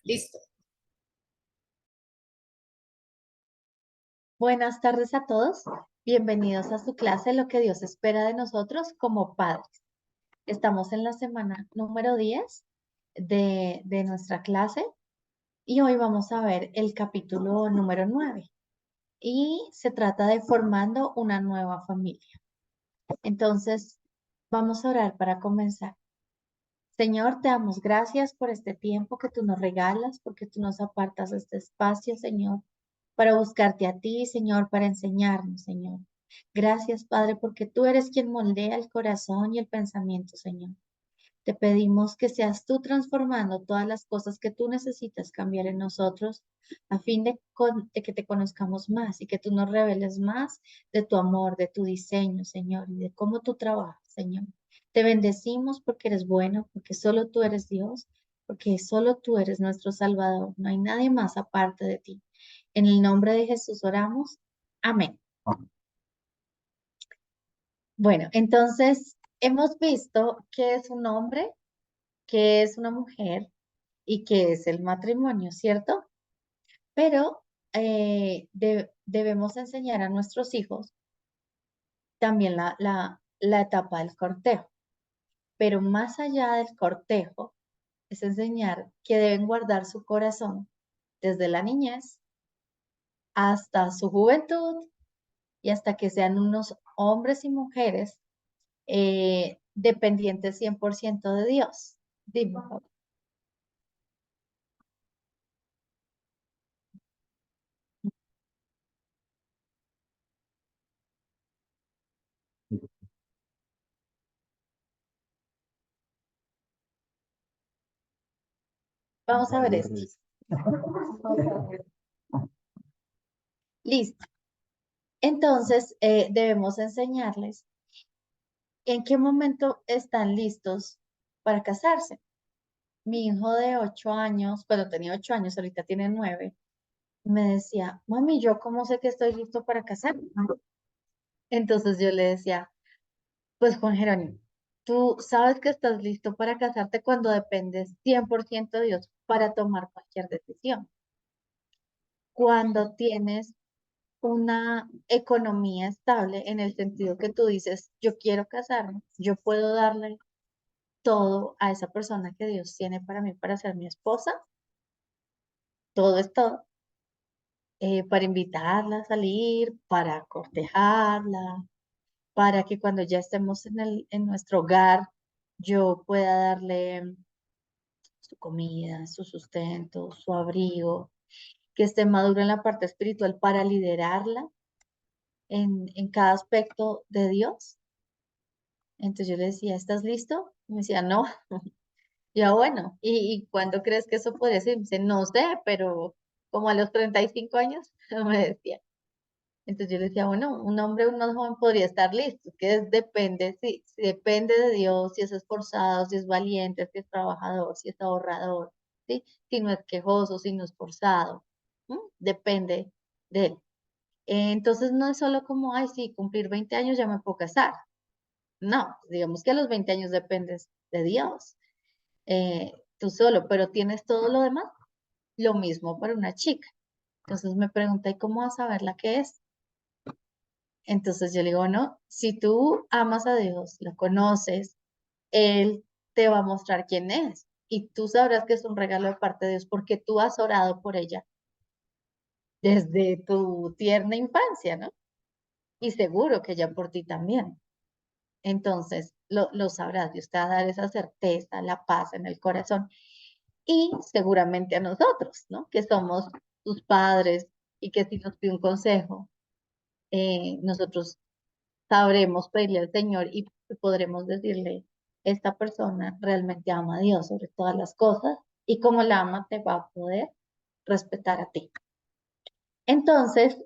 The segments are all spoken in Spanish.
Listo. Buenas tardes a todos. Bienvenidos a su clase Lo que Dios espera de nosotros como padres. Estamos en la semana número 10 de nuestra clase y hoy vamos a ver el capítulo número 9 y se trata de formando una nueva familia. Entonces, vamos a orar para comenzar. Señor, te damos gracias por este tiempo que tú nos regalas, porque tú nos apartas este espacio, Señor, para buscarte a ti, Señor, para enseñarnos, Señor. Gracias, Padre, porque tú eres quien moldea el corazón y el pensamiento, Señor. Te pedimos que seas tú transformando todas las cosas que tú necesitas cambiar en nosotros a fin de que te conozcamos más y que tú nos reveles más de tu amor, de tu diseño, Señor, y de cómo tú trabajas, Señor. Te bendecimos porque eres bueno, porque solo tú eres Dios, porque solo tú eres nuestro Salvador. No hay nadie más aparte de ti. En el nombre de Jesús oramos. Amén. Bueno, entonces hemos visto que es un hombre, que es una mujer y que es el matrimonio, ¿cierto? Pero debemos enseñar a nuestros hijos también la etapa del cortejo. Pero más allá del cortejo, es enseñar que deben guardar su corazón desde la niñez hasta su juventud y hasta que sean unos hombres y mujeres dependientes 100% de Dios. Dime, por favor. Vamos a ver esto. Listo. Entonces, debemos enseñarles en qué momento están listos para casarse. Mi hijo de 8 años, bueno, tenía 8 años, ahorita tiene 9, me decía, mami, ¿yo cómo sé que estoy listo para casarme? Entonces yo le decía, pues Juan Jerónimo, tú sabes que estás listo para casarte cuando dependes 100% de Dios para tomar cualquier decisión. Cuando tienes una economía estable en el sentido que tú dices, yo quiero casarme, yo puedo darle todo a esa persona que Dios tiene para mí, para ser mi esposa, todo es todo, para invitarla a salir, para cortejarla, para que cuando ya estemos en nuestro hogar, yo pueda darle su comida, su sustento, su abrigo, que esté maduro en la parte espiritual para liderarla en cada aspecto de Dios. Entonces yo le decía, ¿estás listo? Y me decía, no. Ya bueno, ¿y cuándo crees que eso podría ser? Me dice, no sé, pero como a los 35 años, me decía. Entonces yo le decía, bueno, un hombre más joven podría estar listo, depende, si depende de Dios, si es esforzado, si es valiente, si es trabajador, si es ahorrador, ¿sí? Si no es quejoso, si no es forzado, depende de él. Entonces no es solo como, ay, sí, cumplir 20 años ya me puedo casar. No, digamos que a los 20 años dependes de Dios, tú solo, pero tienes todo lo demás. Lo mismo para una chica. Entonces me pregunta, ¿y cómo vas a saber la que es? Entonces yo le digo, no, si tú amas a Dios, lo conoces, Él te va a mostrar quién es. Y tú sabrás que es un regalo de parte de Dios porque tú has orado por ella desde tu tierna infancia, ¿no? Y seguro que ella por ti también. Entonces lo sabrás, Dios te va a dar esa certeza, la paz en el corazón. Y seguramente a nosotros, ¿no? Que somos tus padres y que si nos pide un consejo, nosotros sabremos pedirle al Señor y podremos decirle, esta persona realmente ama a Dios sobre todas las cosas y como la ama te va a poder respetar a ti. Entonces,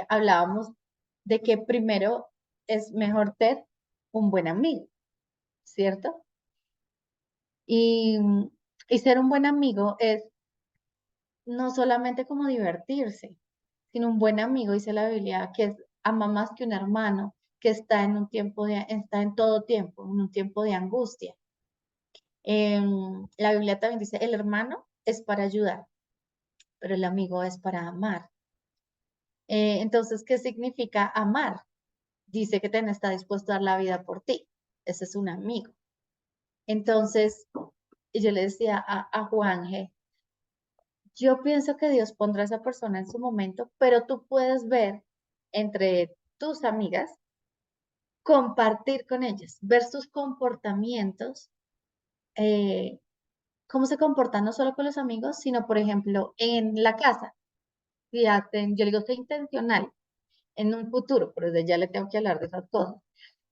hablábamos de que primero es mejor ser un buen amigo, ¿cierto? Y, y ser un buen amigo es no solamente como divertirse, sino un buen amigo, dice la Biblia, que ama más que un hermano, que está en un tiempo está en todo tiempo, en un tiempo de angustia. La Biblia también dice, el hermano es para ayudar, pero el amigo es para amar. Entonces, ¿qué significa amar? Dice que está dispuesto a dar la vida por ti. Ese es un amigo. Entonces, yo le decía a Juan G, yo pienso que Dios pondrá a esa persona en su momento, pero tú puedes ver entre tus amigas, compartir con ellas, ver sus comportamientos, eh, cómo se comportan no solo con los amigos, sino, por ejemplo, en la casa. Fíjate, yo digo, sé intencional en un futuro, pero desde ya le tengo que hablar de esas cosas.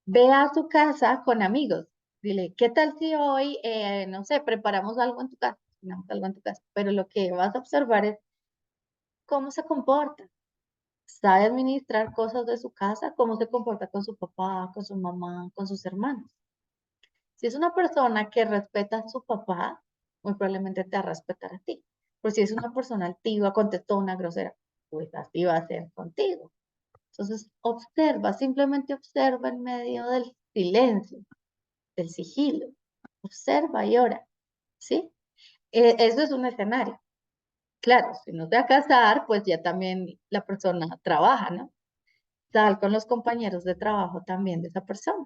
Ve a su casa con amigos. Dile, ¿qué tal si hoy, no sé, preparamos algo en tu casa? Cocinamos algo en tu casa. Pero lo que vas a observar es cómo se comporta. ¿Sabe administrar cosas de su casa? ¿Cómo se comporta con su papá, con su mamá, con sus hermanos? Si es una persona que respeta a su papá, muy probablemente te va a respetar a ti. Pero si es una persona altiva, contestona, grosera, pues así va a ser contigo. Entonces, observa, simplemente observa en medio del silencio, del sigilo. Observa y ora, ¿sí? Eso es un escenario. Claro, si no te va a casar, pues ya también la persona trabaja, ¿no? Sal con los compañeros de trabajo también de esa persona.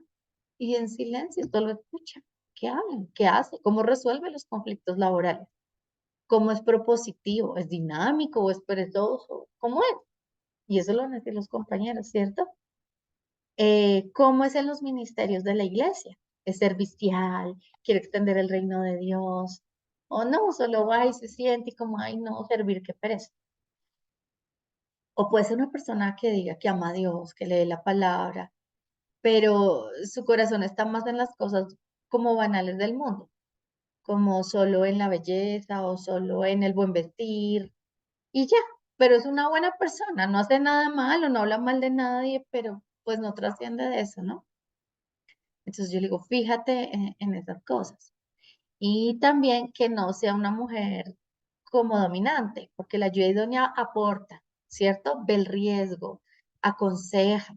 Y en silencio, solo escucha. ¿Qué hablan? ¿Qué hace? ¿Cómo resuelve los conflictos laborales? ¿Cómo es propositivo? ¿Es dinámico o es perezoso? ¿Cómo es? Y eso lo van a decir los compañeros, ¿cierto? ¿Cómo es en los ministerios de la iglesia? ¿Es servicial? ¿Quiere extender el reino de Dios? ¿O no? Solo va y se siente y como, ay, no, servir, qué pereza. O puede ser una persona que diga que ama a Dios, que lee la palabra, pero su corazón está más en las cosas como banales del mundo, como solo en la belleza o solo en el buen vestir y ya, pero es una buena persona, no hace nada malo, no habla mal de nadie, pero pues no trasciende de eso, ¿no? Entonces yo le digo, fíjate en esas cosas. Y también que no sea una mujer como dominante, porque la ayuda idónea aporta, ¿cierto? Ve el riesgo, aconseja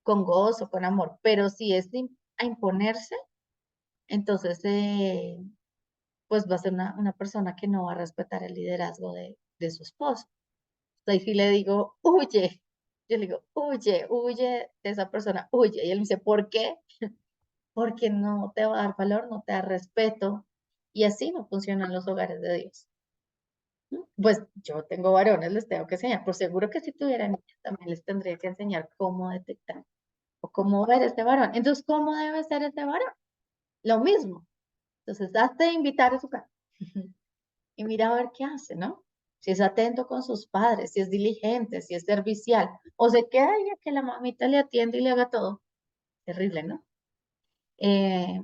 con gozo, con amor, pero si es a imponerse, entonces pues va a ser una persona que no va a respetar el liderazgo de su esposo. Entonces ahí sí le digo, huye. Yo le digo, huye, huye de esa persona, huye. Y él me dice, ¿por qué? Porque no te va a dar valor, no te da respeto. Y así no funcionan los hogares de Dios. ¿No? Pues yo tengo varones, les tengo que enseñar. Por seguro que si tuvieran niñas, también les tendría que enseñar cómo detectar o cómo ver este varón. Entonces, ¿cómo debe ser este varón? Lo mismo. Entonces, hazte invitar a su casa y mira a ver qué hace, ¿no? Si es atento con sus padres, si es diligente, si es servicial, o se queda ahí a que la mamita le atiende y le haga todo. Terrible, ¿no? Eh,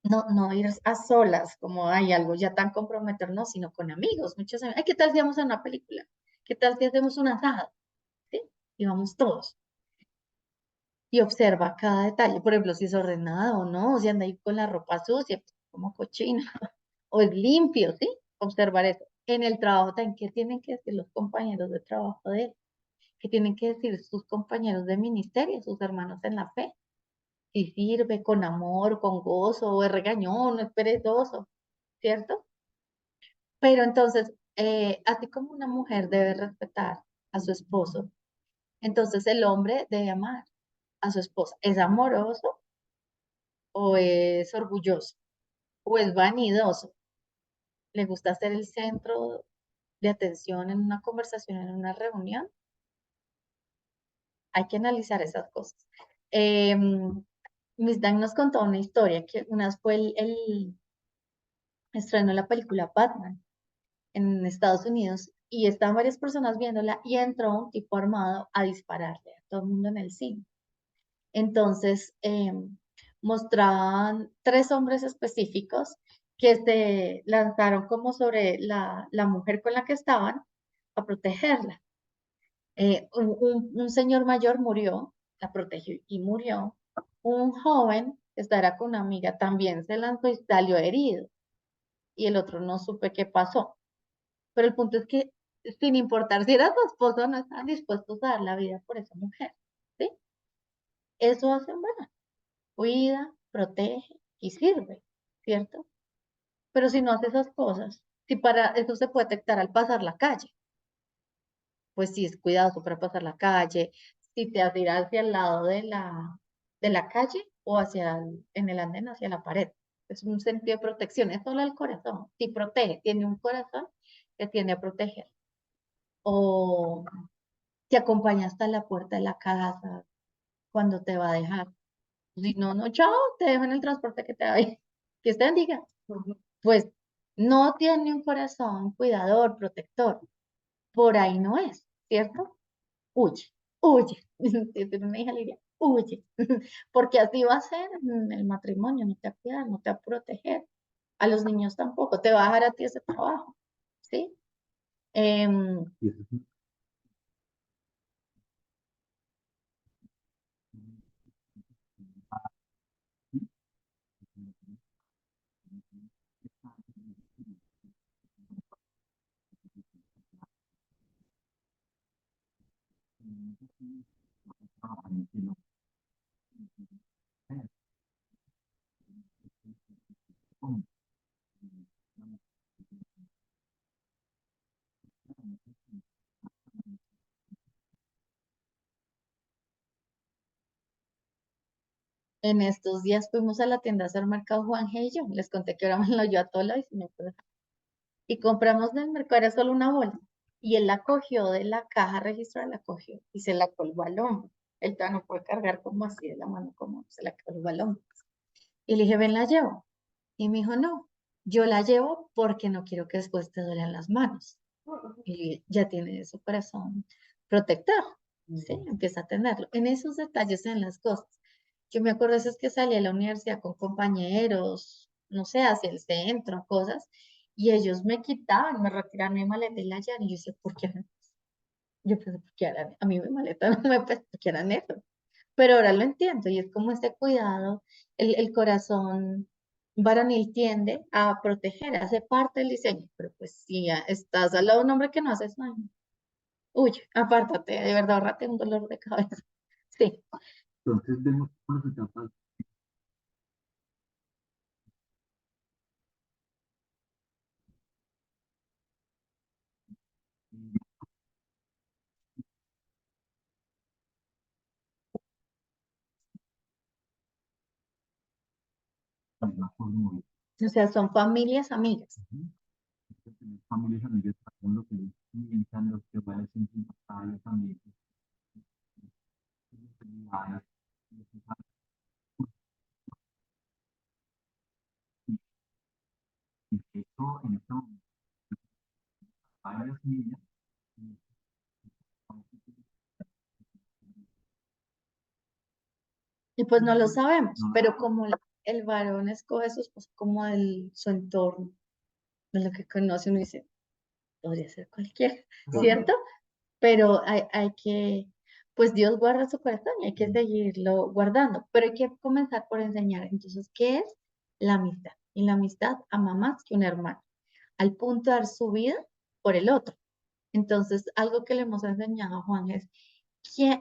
no ir a solas, como hay algo ya tan comprometer, no, sino con amigos, muchos amigos. Ay, ¿qué tal si vamos a una película? ¿Qué tal si hacemos un asado? ¿Sí? Y vamos todos. Y observa cada detalle. Por ejemplo, si es ordenado o no, si anda ahí con la ropa sucia, pues, como cochina, o es limpio, ¿sí? Observar eso. En el trabajo también, ¿qué tienen que decir los compañeros de trabajo de él? ¿Qué tienen que decir sus compañeros de ministerio, sus hermanos en la fe? Si sirve con amor, con gozo, o es regañón, o es perezoso, ¿cierto? Pero entonces, así como una mujer debe respetar a su esposo, entonces el hombre debe amar a su esposa. ¿Es amoroso o es orgulloso o es vanidoso? ¿Le gusta ser el centro de atención en una conversación, en una reunión? Hay que analizar esas cosas. Miss Dan nos contó una historia que una vez fue el estreno de la película Batman en Estados Unidos y estaban varias personas viéndola y entró un tipo armado a dispararle a todo el mundo en el cine. Entonces, mostraban tres hombres específicos que se lanzaron como sobre la mujer con la que estaban a protegerla. Un señor mayor murió, la protegió y murió. Un joven que estaba con una amiga también se lanzó y salió herido y el otro no supe qué pasó. Pero el punto es que sin importar si era su esposo, no estaban dispuestos a dar la vida por esa mujer, ¿sí? Eso hace bueno, cuida, protege y sirve, ¿cierto? Pero si no hace esas cosas, Si para eso se puede detectar al pasar la calle, pues sí es cuidadoso para pasar la calle, si te vas a ir hacia el lado de la calle o en el andén hacia la pared. Es un sentido de protección, es solo el corazón. Si protege, tiene un corazón que tiende a proteger. O te acompaña hasta la puerta de la casa cuando te va a dejar. Si no, no, chao, te dejo en el transporte que te va a ir. Que usted diga. Pues no tiene un corazón cuidador, protector. Por ahí no es, ¿cierto? Huye, huye. Si tienes una hija, le diría, huye. Porque así va a ser en el matrimonio, no te va a cuidar, no te va a proteger. A los niños tampoco, te va a dejar a ti ese trabajo, ¿sí? Em, Y eso es en estos días fuimos a la tienda a hacer mercado Juan G y yo. Les conté que ahora me lo yo a todo y si no puedo. Y compramos del mercado, era solo una bolsa. Y él la cogió de la caja registral, la cogió y se la colgó al hombro. Él todavía no puede cargar como así de la mano, como se la colgó al hombro. Y le dije, ven, la llevo. Y me dijo, no, yo la llevo porque no quiero que después te duelan las manos. Y ya tiene su corazón protector, ¿sí? Empieza a tenerlo. En esos detalles, en las cosas. Yo me acuerdo es que salí a la universidad con compañeros, no sé, hacia el centro, cosas, y ellos me quitaban, me retiraban mi maleta y la llave. Y yo decía, ¿por qué? Yo pensé, ¿por qué harán? A mí mi maleta no me pues, ¿por qué harán eso? Pero ahora lo entiendo y es como ese cuidado, el corazón varonil tiende a proteger, hace parte del diseño, pero pues si estás al lado de un hombre que no hace eso, ay, uy, apártate, de verdad, ahorrate un dolor de cabeza. Sí, entonces vemos cómo las etapas de la forma o sea, son familias amigas. familias, amigas, con lo que piensan, los que van a ser sentimentales también, en esto, varias niñas, Y pues no lo sabemos, no lo pero saben. como el varón escoge su esposa como su entorno, de lo que conoce, uno dice, podría ser cualquiera, ¿cierto? Pero hay que, pues Dios guarda su corazón y hay que seguirlo guardando, pero hay que comenzar por enseñar. Entonces, ¿qué es la amistad? Y la amistad ama más que un hermano, al punto de dar su vida por el otro. Entonces, algo que le hemos enseñado a Juan es,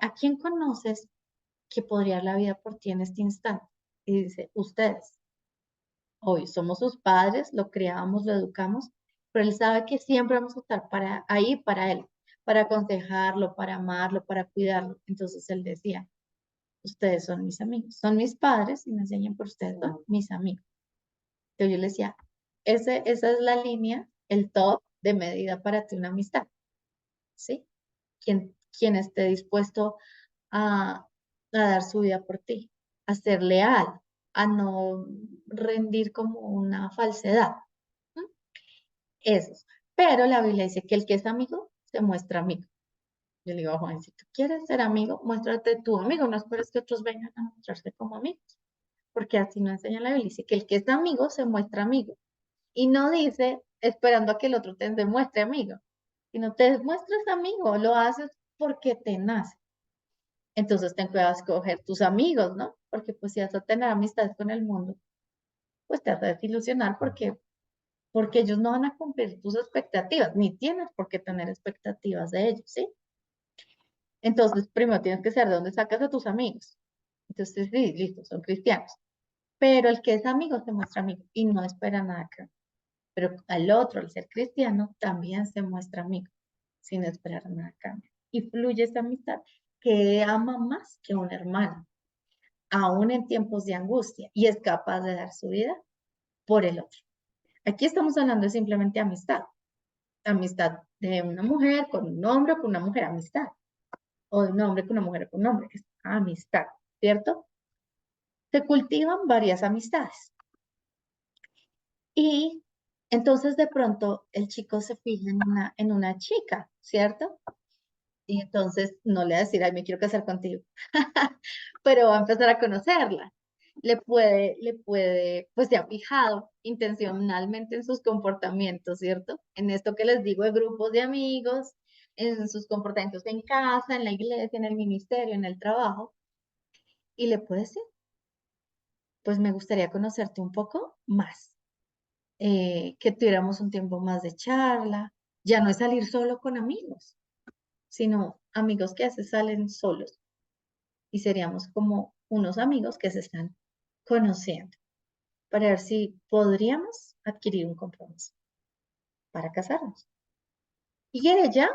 ¿a quién conoces que podría dar la vida por ti en este instante? Y dice, ustedes. Hoy somos sus padres, lo criamos, lo educamos, pero él sabe que siempre vamos a estar ahí para él, para aconsejarlo, para amarlo, para cuidarlo. Entonces él decía, ustedes son mis amigos, son mis padres y me enseñan por ustedes, son mis amigos. Entonces yo le decía, esa es la línea, el top de medida para ti una amistad, ¿sí? Quien esté dispuesto a dar su vida por ti, a ser leal, a no rendir como una falsedad. ¿M? Esos. Pero la Biblia dice que el que es amigo se muestra amigo. Yo le digo a Juan, si tú quieres ser amigo, muéstrate tu amigo, no esperes que otros vengan a mostrarse como amigos, porque así no enseña la Biblia. Dice que el que es amigo se muestra amigo. Y no dice esperando a que el otro te demuestre amigo, sino te muestras amigo, lo haces porque te nace. Entonces ten cuidado de escoger tus amigos, ¿no? Porque pues si vas a tener amistades con el mundo, pues te vas a desilusionar porque ellos no van a cumplir tus expectativas, ni tienes por qué tener expectativas de ellos, ¿sí? Entonces, primero tienes que saber de dónde sacas a tus amigos. Entonces, sí, listo, son cristianos. Pero el que es amigo se muestra amigo y no espera nada acá. pero al otro, al ser cristiano, también se muestra amigo, sin esperar nada a cambio. Y fluye esta amistad que ama más que un hermano, aún en tiempos de angustia, y es capaz de dar su vida por el otro. Aquí estamos hablando de simplemente amistad, amistad de una mujer con un hombre o con una mujer, amistad, o de un hombre con una mujer con un hombre, es amistad, ¿cierto? Se cultivan varias amistades. Y entonces de pronto el chico se fija en una chica, ¿cierto? Y entonces no le va a decir, ay, me quiero casar contigo, pero va a empezar a conocerla. Pues se ha fijado intencionalmente en sus comportamientos, ¿cierto? En esto que les digo de grupos de amigos, en sus comportamientos en casa, en la iglesia, en el ministerio, en el trabajo, y le puede decir, pues me gustaría conocerte un poco más, que tuviéramos un tiempo más de charla, ya no es salir solo con amigos, sino amigos que a veces salen solos y seríamos como unos amigos que se están conociendo para ver si podríamos adquirir un compromiso para casarnos. Y ella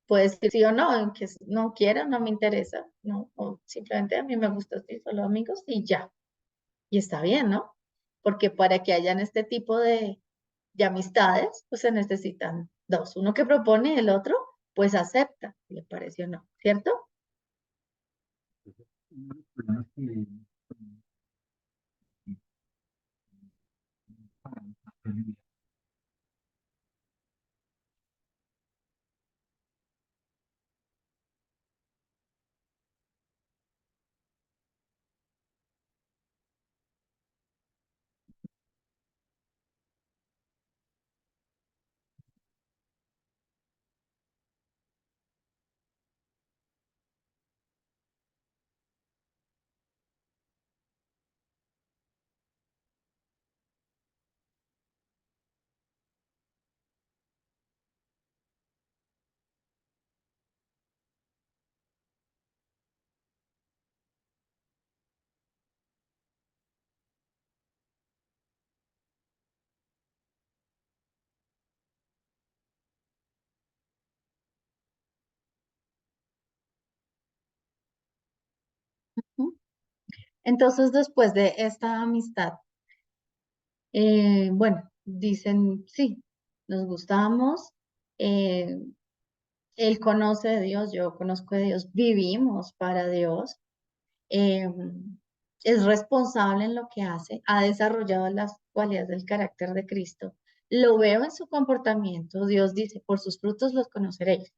puede decir sí o no, que no quiera, no me interesa, no, o simplemente a mí me gusta así, solo amigos y ya. Y está bien, ¿no? Porque para que hayan este tipo de amistades, pues se necesitan dos. Uno que propone y el otro, pues acepta, si le pareció o no, ¿cierto? Uno de los problemas que para nuestra realidad, Ujú. Entonces, después de esta amistad, bueno, dicen, sí, nos gustamos, eh, él conoce de Dios, yo conozco de Dios, vivimos para Dios, eh, es responsable en lo que hace, ha desarrollado las cualidades del carácter de Cristo. Lo veo en su comportamiento. Dios dice, por sus frutos los conoceréis.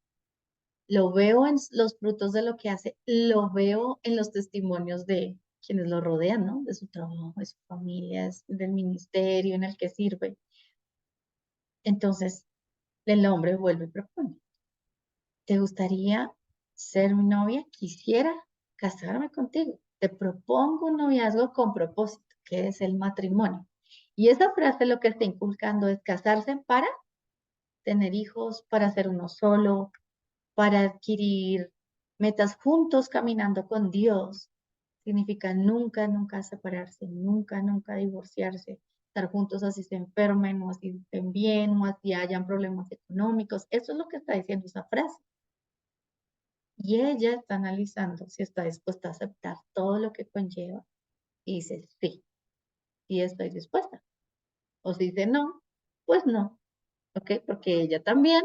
Lo veo en los frutos de lo que hace, lo veo en los testimonios de quienes lo rodean, ¿no? De su trabajo, de su familia, del ministerio en el que sirve. Entonces, el hombre vuelve y propone. ¿Te gustaría ser mi novia? Quisiera casarme contigo. Te propongo un noviazgo con propósito, que es el matrimonio. Y esa frase lo que está inculcando es casarse para tener hijos, para ser uno solo, para adquirir metas juntos caminando con Dios. Significa nunca, nunca separarse, nunca, nunca divorciarse, estar juntos así se enfermen o así estén bien o así hayan problemas económicos. Eso es lo que está diciendo esa frase. Y ella está analizando si está dispuesta a aceptar todo lo que conlleva y dice sí, sí estoy dispuesta. O si dice no, pues no, ¿ok? Porque ella también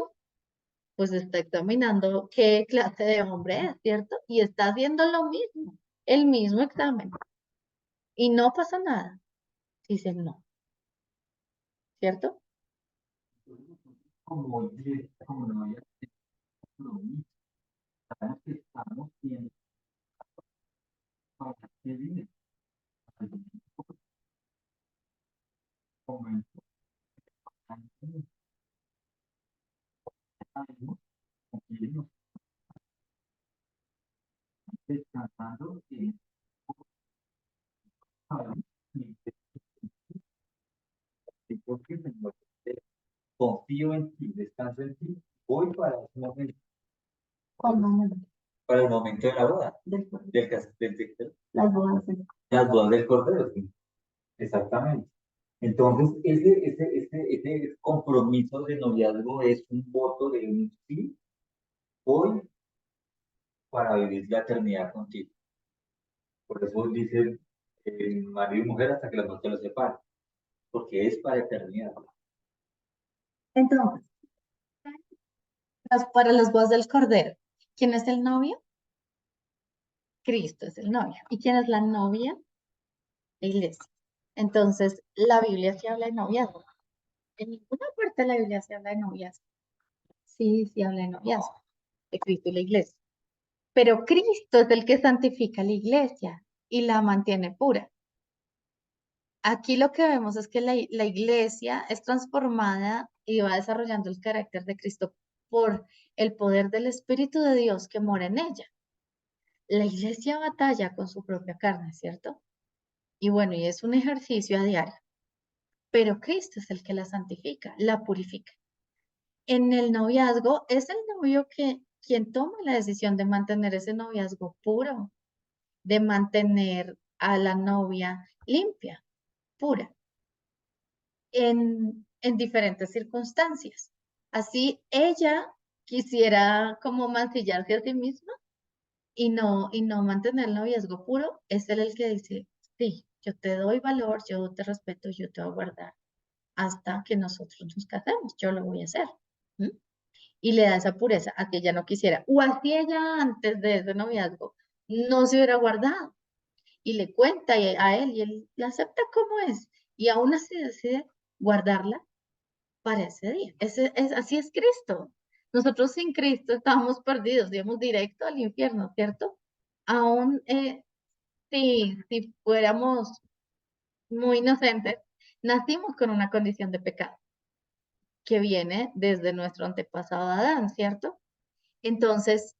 pues está examinando qué clase de hombre es, ¿cierto? Y está haciendo lo mismo, el mismo examen. Y no pasa nada. Dice no, ¿cierto? como iglesia, como no había compromiso, sabemos que estamos bien para que viene algún momento, algún año, que nos descansando y sabemos que porque Señor, confío en ti, descanso en ti, voy para ese momento, ¿Cuál momento? para el momento de la boda, las bodas del Cordero, sí, exactamente. Entonces, ese compromiso de noviazgo es un voto de un sí, voy para vivir la eternidad contigo. Por eso dicen marido y mujer hasta que la muerte los separe, porque es para eternidad. Entonces, para los bodas del Cordero, ¿quién es el novio? Cristo es el novio. ¿Y quién es la novia? La iglesia. Entonces, la Biblia sí habla de noviazgo. En ninguna parte de la Biblia se habla de noviazgo. Sí, sí habla de noviazgo, de Cristo y la iglesia. Pero Cristo es el que santifica la iglesia y la mantiene pura. Aquí lo que vemos es que la iglesia es transformada y va desarrollando el carácter de Cristo por el poder del Espíritu de Dios que mora en ella. La iglesia batalla con su propia carne, ¿cierto? Y bueno, y es un ejercicio a diario, pero Cristo es el que la santifica, la purifica. En el noviazgo es el novio quien toma la decisión de mantener ese noviazgo puro, de mantener a la novia limpia, pura, en diferentes circunstancias. Así ella quisiera como mancillarse a sí misma y no mantener el noviazgo puro, es él el que dice, sí, yo te doy valor, yo te respeto, yo te voy a guardar hasta que nosotros nos casemos, yo lo voy a hacer. ¿M? Y le da esa pureza a que ella no quisiera. O así ella antes de ese noviazgo no se hubiera guardado y le cuenta a él y él la acepta como es y aún así decide guardarla para ese día. Así es Cristo. Nosotros sin Cristo estábamos perdidos, íbamos directo al infierno, ¿cierto? Aún si fuéramos muy inocentes, nacimos con una condición de pecado que viene desde nuestro antepasado Adán, ¿cierto? Entonces,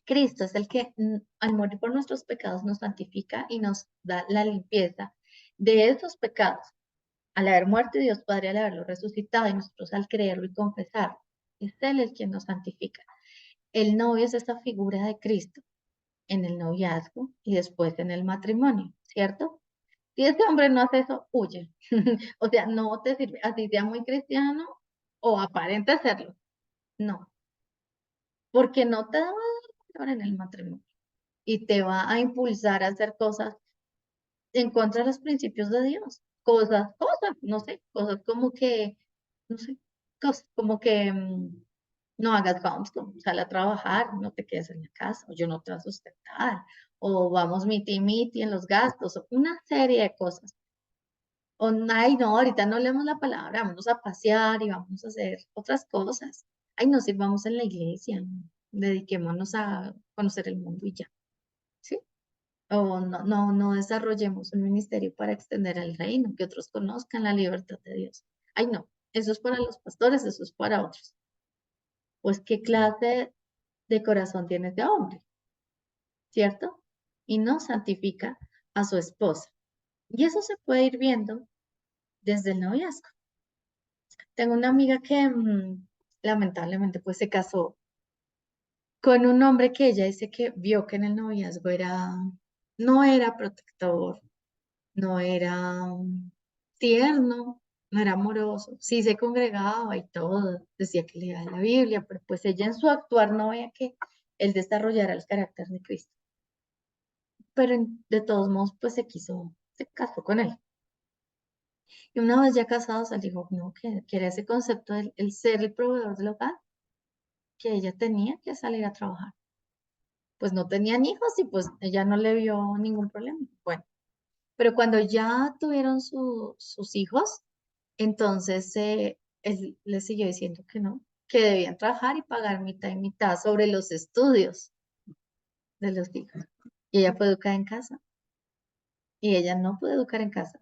Cristo es el que al morir por nuestros pecados nos santifica y nos da la limpieza de esos pecados. Al haber muerto Dios Padre, al haberlo resucitado y nosotros al creerlo y confesarlo, es Él el quien nos santifica. El novio es esa figura de Cristo en el noviazgo y después en el matrimonio, ¿cierto? Si ese hombre no hace eso, huye. O sea, no te sirve, así sea muy cristiano o aparente serlo. No, porque no te va a dar valor en el matrimonio y te va a impulsar a hacer cosas en contra de los principios de Dios. Cosas, no sé, cosas como que, no sé, cosas como que no hagas homeschool, sal a trabajar, no te quedes en la casa, o yo no te voy a sustentar, o vamos miti en los gastos, o una serie de cosas. O, ay, no, ahorita no leemos la palabra, vamos a pasear y vamos a hacer otras cosas. Ay, no sirvamos en la iglesia, dediquémonos a conocer el mundo y ya, ¿sí? O no desarrollemos un ministerio para extender el reino, que otros conozcan la libertad de Dios. Ay, no, eso es para los pastores, eso es para otros. Pues, ¿qué clase de corazón tiene ese hombre? ¿Cierto? Y no santifica a su esposa. Y eso se puede ir viendo desde el noviazgo. Tengo una amiga que lamentablemente pues se casó con un hombre que ella dice que vio que en el noviazgo no era protector, no era tierno, no era amoroso, sí se congregaba y todo, decía que leía la Biblia, pero pues ella en su actuar no veía que él desarrollara el carácter de Cristo. Pero de todos modos pues se casó con él. Y una vez ya casados, él dijo, no, que era ese concepto del el ser el proveedor del hogar, que ella tenía que salir a trabajar. Pues no tenían hijos y pues ella no le vio ningún problema. Bueno, pero cuando ya tuvieron sus hijos, entonces él le siguió diciendo que no, que debían trabajar y pagar mitad y mitad sobre los estudios de los hijos. Y ella fue educada en casa y ella no pudo educar en casa,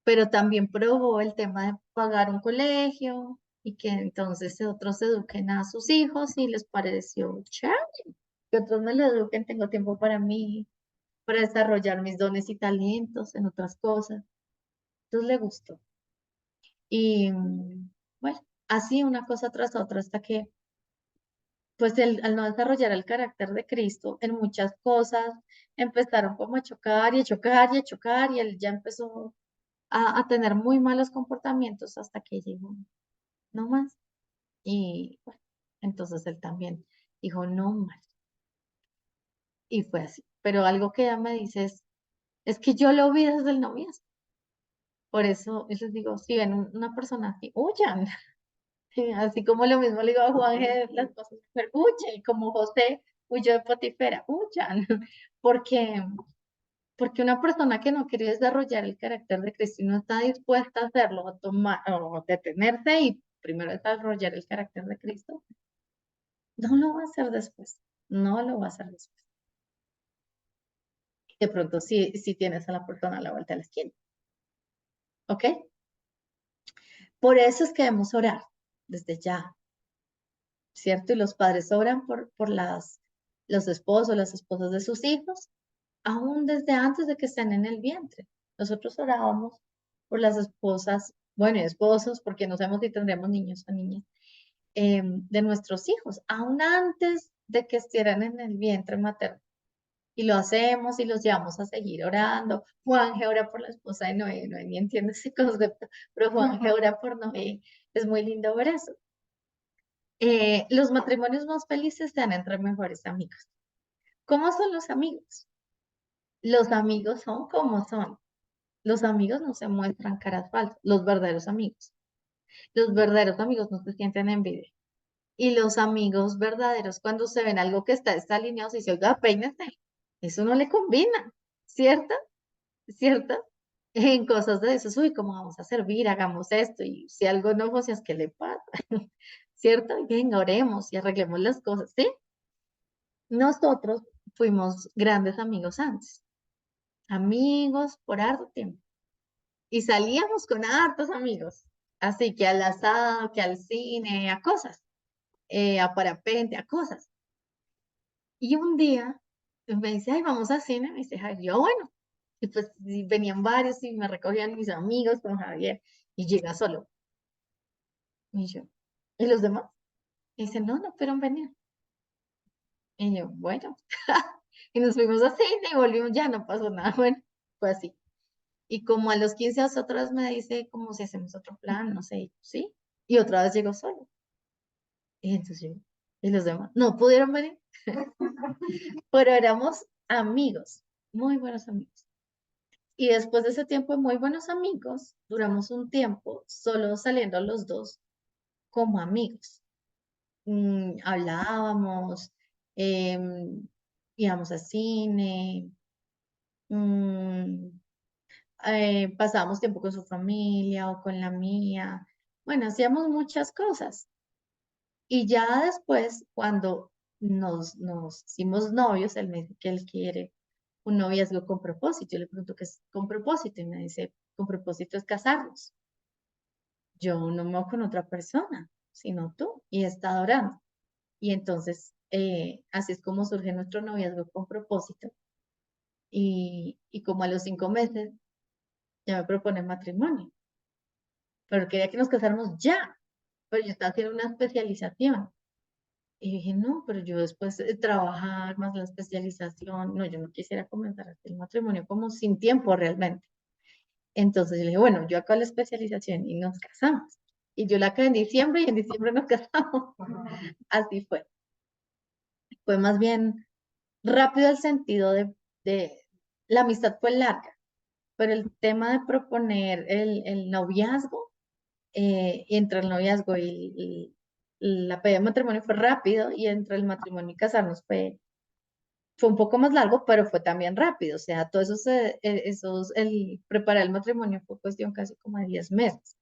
pero también probó el tema de pagar un colegio y que entonces otros eduquen a sus hijos y les pareció chévere, que otros me lo eduquen, tengo tiempo para mí, para desarrollar mis dones y talentos en otras cosas. Entonces le gustó. Y bueno, así una cosa tras otra hasta que, pues al no desarrollar el carácter de Cristo, en muchas cosas empezaron como a chocar y a chocar y a chocar y él ya empezó a tener muy malos comportamientos hasta que llegó, no más. Y bueno, entonces él también dijo, no más. Y fue así. Pero algo que ella me dice es que yo lo vi desde el noviazgo. Por eso yo les digo, si ven una persona así, huyan. Así como lo mismo le digo a Juan, las cosas, pero huye, como José huyó de Potifera, huyan. Porque, porque una persona que no quiere desarrollar el carácter de Cristo y no está dispuesta a hacerlo, a tomar, o detenerse y primero desarrollar el carácter de Cristo, no lo va a hacer después. No lo va a hacer después. De pronto sí tienes a la persona a la vuelta de la esquina. ¿Ok? Por eso es que debemos orar desde ya, ¿cierto? Y los padres oran por los esposos, las esposas de sus hijos, aún desde antes de que estén en el vientre. Nosotros orábamos por las esposas, bueno, y esposos, porque no sabemos si tendremos niños o niñas, de nuestros hijos, aún antes de que estuvieran en el vientre materno. Y lo hacemos y los llevamos a seguir orando. Juanje ora por la esposa de Noé. Noé ni entiende ese concepto, pero Juanje ora por Noé. Es muy lindo ver eso. Los matrimonios más felices se dan entre mejores amigos. ¿Cómo son los amigos? Los amigos son como son. Los amigos no se muestran caras falsas. Los verdaderos amigos. Los verdaderos amigos no se sienten envidia. Y los amigos verdaderos, cuando se ven algo que está alineado, se dice, oiga, peínese. Eso no le combina, ¿cierto? ¿Cierto? En cosas de eso, uy, ¿cómo vamos a servir? Hagamos esto, y si algo no funciona, ¿qué le pasa? ¿Cierto? Y venga, oremos y arreglemos las cosas, ¿sí? Nosotros fuimos grandes amigos antes, amigos por harto tiempo, y salíamos con hartos amigos, así que al asado, que al cine, a cosas, a parapente, a cosas. Y un día me dice, ay, vamos al cine, me dice, Javier, yo, bueno, y pues y venían varios y me recogían mis amigos con Javier y llega solo. Y yo, ¿y los demás? Y dice, no, no fueron venir. Y yo, bueno, y nos fuimos a cine y volvimos, ya no pasó nada, bueno, fue así. Y como a los 15 días otra vez me dice, como si hacemos otro plan, no sé, y yo, sí, y otra vez llegó solo. Y entonces yo, ¿y los demás? No pudieron venir, pero éramos amigos, muy buenos amigos. Y después de ese tiempo de muy buenos amigos, duramos un tiempo solo saliendo los dos como amigos. Hablábamos, em, íbamos al cine, mm, pasábamos tiempo con su familia o con la mía. Bueno, hacíamos muchas cosas. Y ya después, cuando nos hicimos novios, él me dice que él quiere un noviazgo con propósito. Yo le pregunto qué es con propósito y me dice, con propósito es casarnos. Yo no me voy con otra persona, sino tú, y he estado orando. Y entonces, así es como surge nuestro noviazgo con propósito. Y como a los 5 meses ya me propone matrimonio, pero quería que nos casáramos ya, pero yo estaba haciendo una especialización. Y dije, no, pero yo después de trabajar más la especialización, no, yo no quisiera comenzar a hacer el matrimonio como sin tiempo realmente. Entonces yo le dije, bueno, yo acabo la especialización y nos casamos. Y yo la acabé en diciembre y en diciembre nos casamos. Así fue. Fue más bien rápido el sentido de la amistad fue larga, pero el tema de proponer el noviazgo, entre el noviazgo y la pedida de matrimonio fue rápido y entre el matrimonio y casarnos fue un poco más largo, pero fue también rápido. O sea, todo eso, el preparar el matrimonio fue cuestión casi como de 10 meses,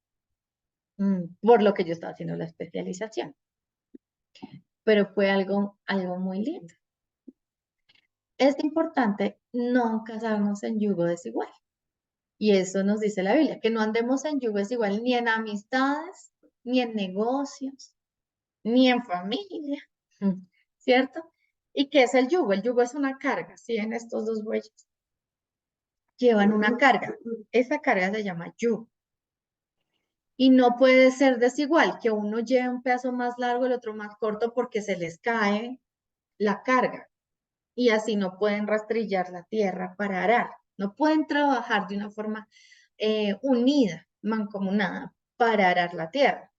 por lo que yo estaba haciendo la especialización, pero fue algo muy lindo. Es importante no casarnos en yugo desigual. Y eso nos dice la Biblia, que no andemos en yugo desigual ni en amistades, ni en negocios, ni en familia, ¿cierto? ¿Y qué es el yugo? El yugo es una carga, ¿sí? En estos dos bueyes llevan una carga. Esa carga se llama yugo. Y no puede ser desigual, que uno lleve un pedazo más largo, el otro más corto, porque se les cae la carga. Y así no pueden rastrillar la tierra para arar. No pueden trabajar de una forma unida, mancomunada, para arar la tierra.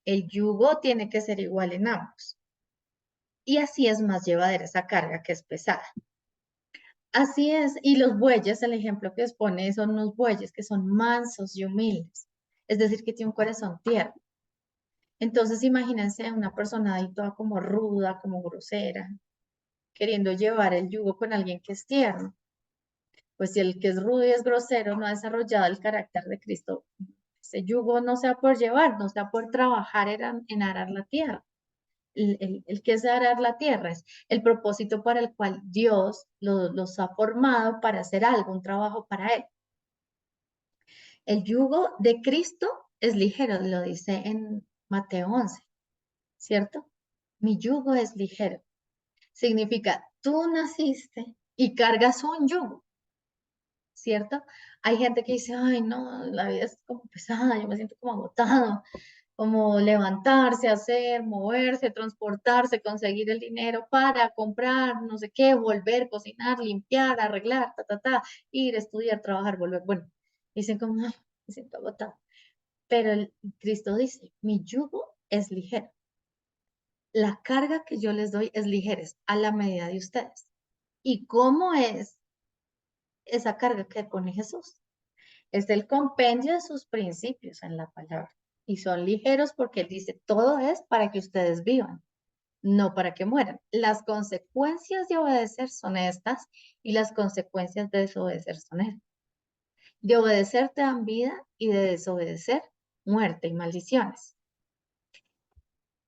El yugo tiene que ser igual en ambos. Y así es más llevadera esa carga que es pesada. Así es, y los bueyes, el ejemplo que expone son unos bueyes que son mansos y humildes, es decir, que tiene un corazón tierno. Entonces, imagínense una persona ahí toda como ruda, como grosera, queriendo llevar el yugo con alguien que es tierno. Pues si el que es rudo y es grosero no ha desarrollado el carácter de Cristo, ese yugo no se va a poder llevar, no se va a poder trabajar en arar la tierra. El que es arar la tierra es el propósito para el cual Dios los ha formado para hacer algo, un trabajo para Él. El yugo de Cristo es ligero, lo dice en Mateo 11, ¿cierto? Mi yugo es ligero. Significa, tú naciste y cargas un yugo, ¿cierto? Hay gente que dice, ay, no, la vida es como pesada, yo me siento como agotado, como levantarse, hacer, moverse, transportarse, conseguir el dinero para comprar, no sé qué, volver, cocinar, limpiar, arreglar, ir, estudiar, trabajar, volver. Bueno, dicen como, ay, me siento agotado. Pero Cristo dice, mi yugo es ligero. La carga que yo les doy es ligera, es a la medida de ustedes. ¿Y cómo es esa carga que pone Jesús? Es el compendio de sus principios en la palabra. Y son ligeros porque Él dice, todo es para que ustedes vivan, no para que mueran. Las consecuencias de obedecer son estas y las consecuencias de desobedecer son estas. De obedecer te dan vida y de desobedecer muerte y maldiciones.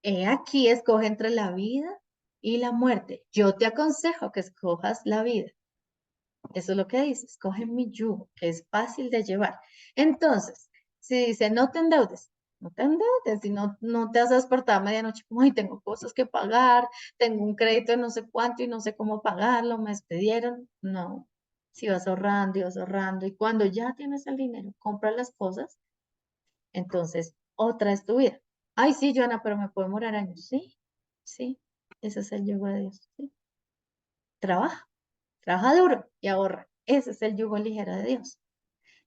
He aquí, escoge entre la vida y la muerte. Yo te aconsejo que escojas la vida. Eso es lo que dice, escoge mi yugo, que es fácil de llevar. Entonces, si dice, no te endeudes, no te endeudes, si no te has despertado a medianoche, como, ay, tengo cosas que pagar, tengo un crédito de no sé cuánto y no sé cómo pagarlo, me despidieron. No, si vas ahorrando, y cuando ya tienes el dinero, compras las cosas, entonces otra es tu vida. Ay, sí, Joana, pero me puede demorar años. Sí, sí, ese es el yugo de Dios. Sí. Trabaja, trabaja duro y ahorra. Ese es el yugo ligero de Dios.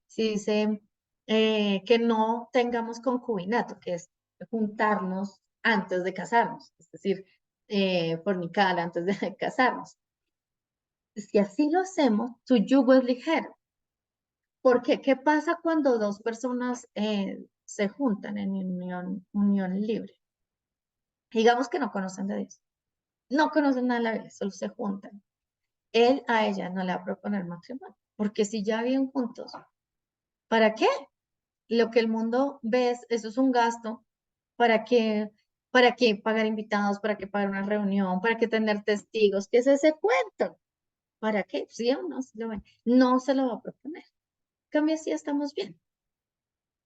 Si dice que no tengamos concubinato, que es juntarnos antes de casarnos, es decir, fornicar antes de casarnos. Si así lo hacemos, tu yugo es ligero. ¿Por qué? ¿Qué pasa cuando dos personas se juntan en unión libre? Digamos que no conocen de Dios, no conocen nada de la Biblia, solo se juntan. Él a ella no le va a proponer matrimonio, porque si ya viven juntos, ¿para qué? Lo que el mundo ve, eso es un gasto. ¿Para qué pagar invitados? ¿Para qué pagar una reunión? ¿Para qué tener testigos? ¿Qué es ese cuento? ¿Para qué? ¿Sí o no? No se lo va a proponer. En cambio, así estamos bien.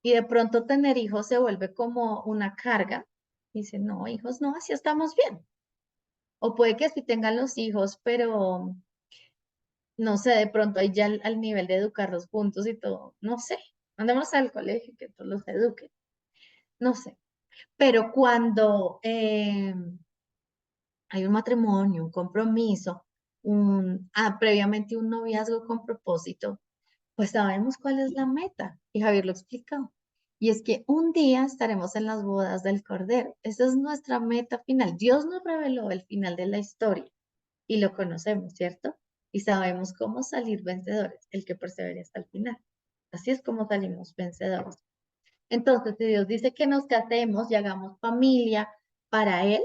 Y de pronto tener hijos se vuelve como una carga. Dice, no, hijos, no, así estamos bien. O puede que sí tengan los hijos, pero no sé, de pronto ahí ya al nivel de educarlos juntos y todo, no sé. Mandémoslos al colegio, que todos los eduquen, no sé. Pero cuando hay un matrimonio, un compromiso, previamente un noviazgo con propósito, pues sabemos cuál es la meta. Y Javier lo explicó. Y es que un día estaremos en las bodas del Cordero. Esa es nuestra meta final. Dios nos reveló el final de la historia y lo conocemos, ¿cierto? Y sabemos cómo salir vencedores, el que persevere hasta el final. Así es como salimos vencedores. Entonces, si Dios dice que nos casemos y hagamos familia para Él,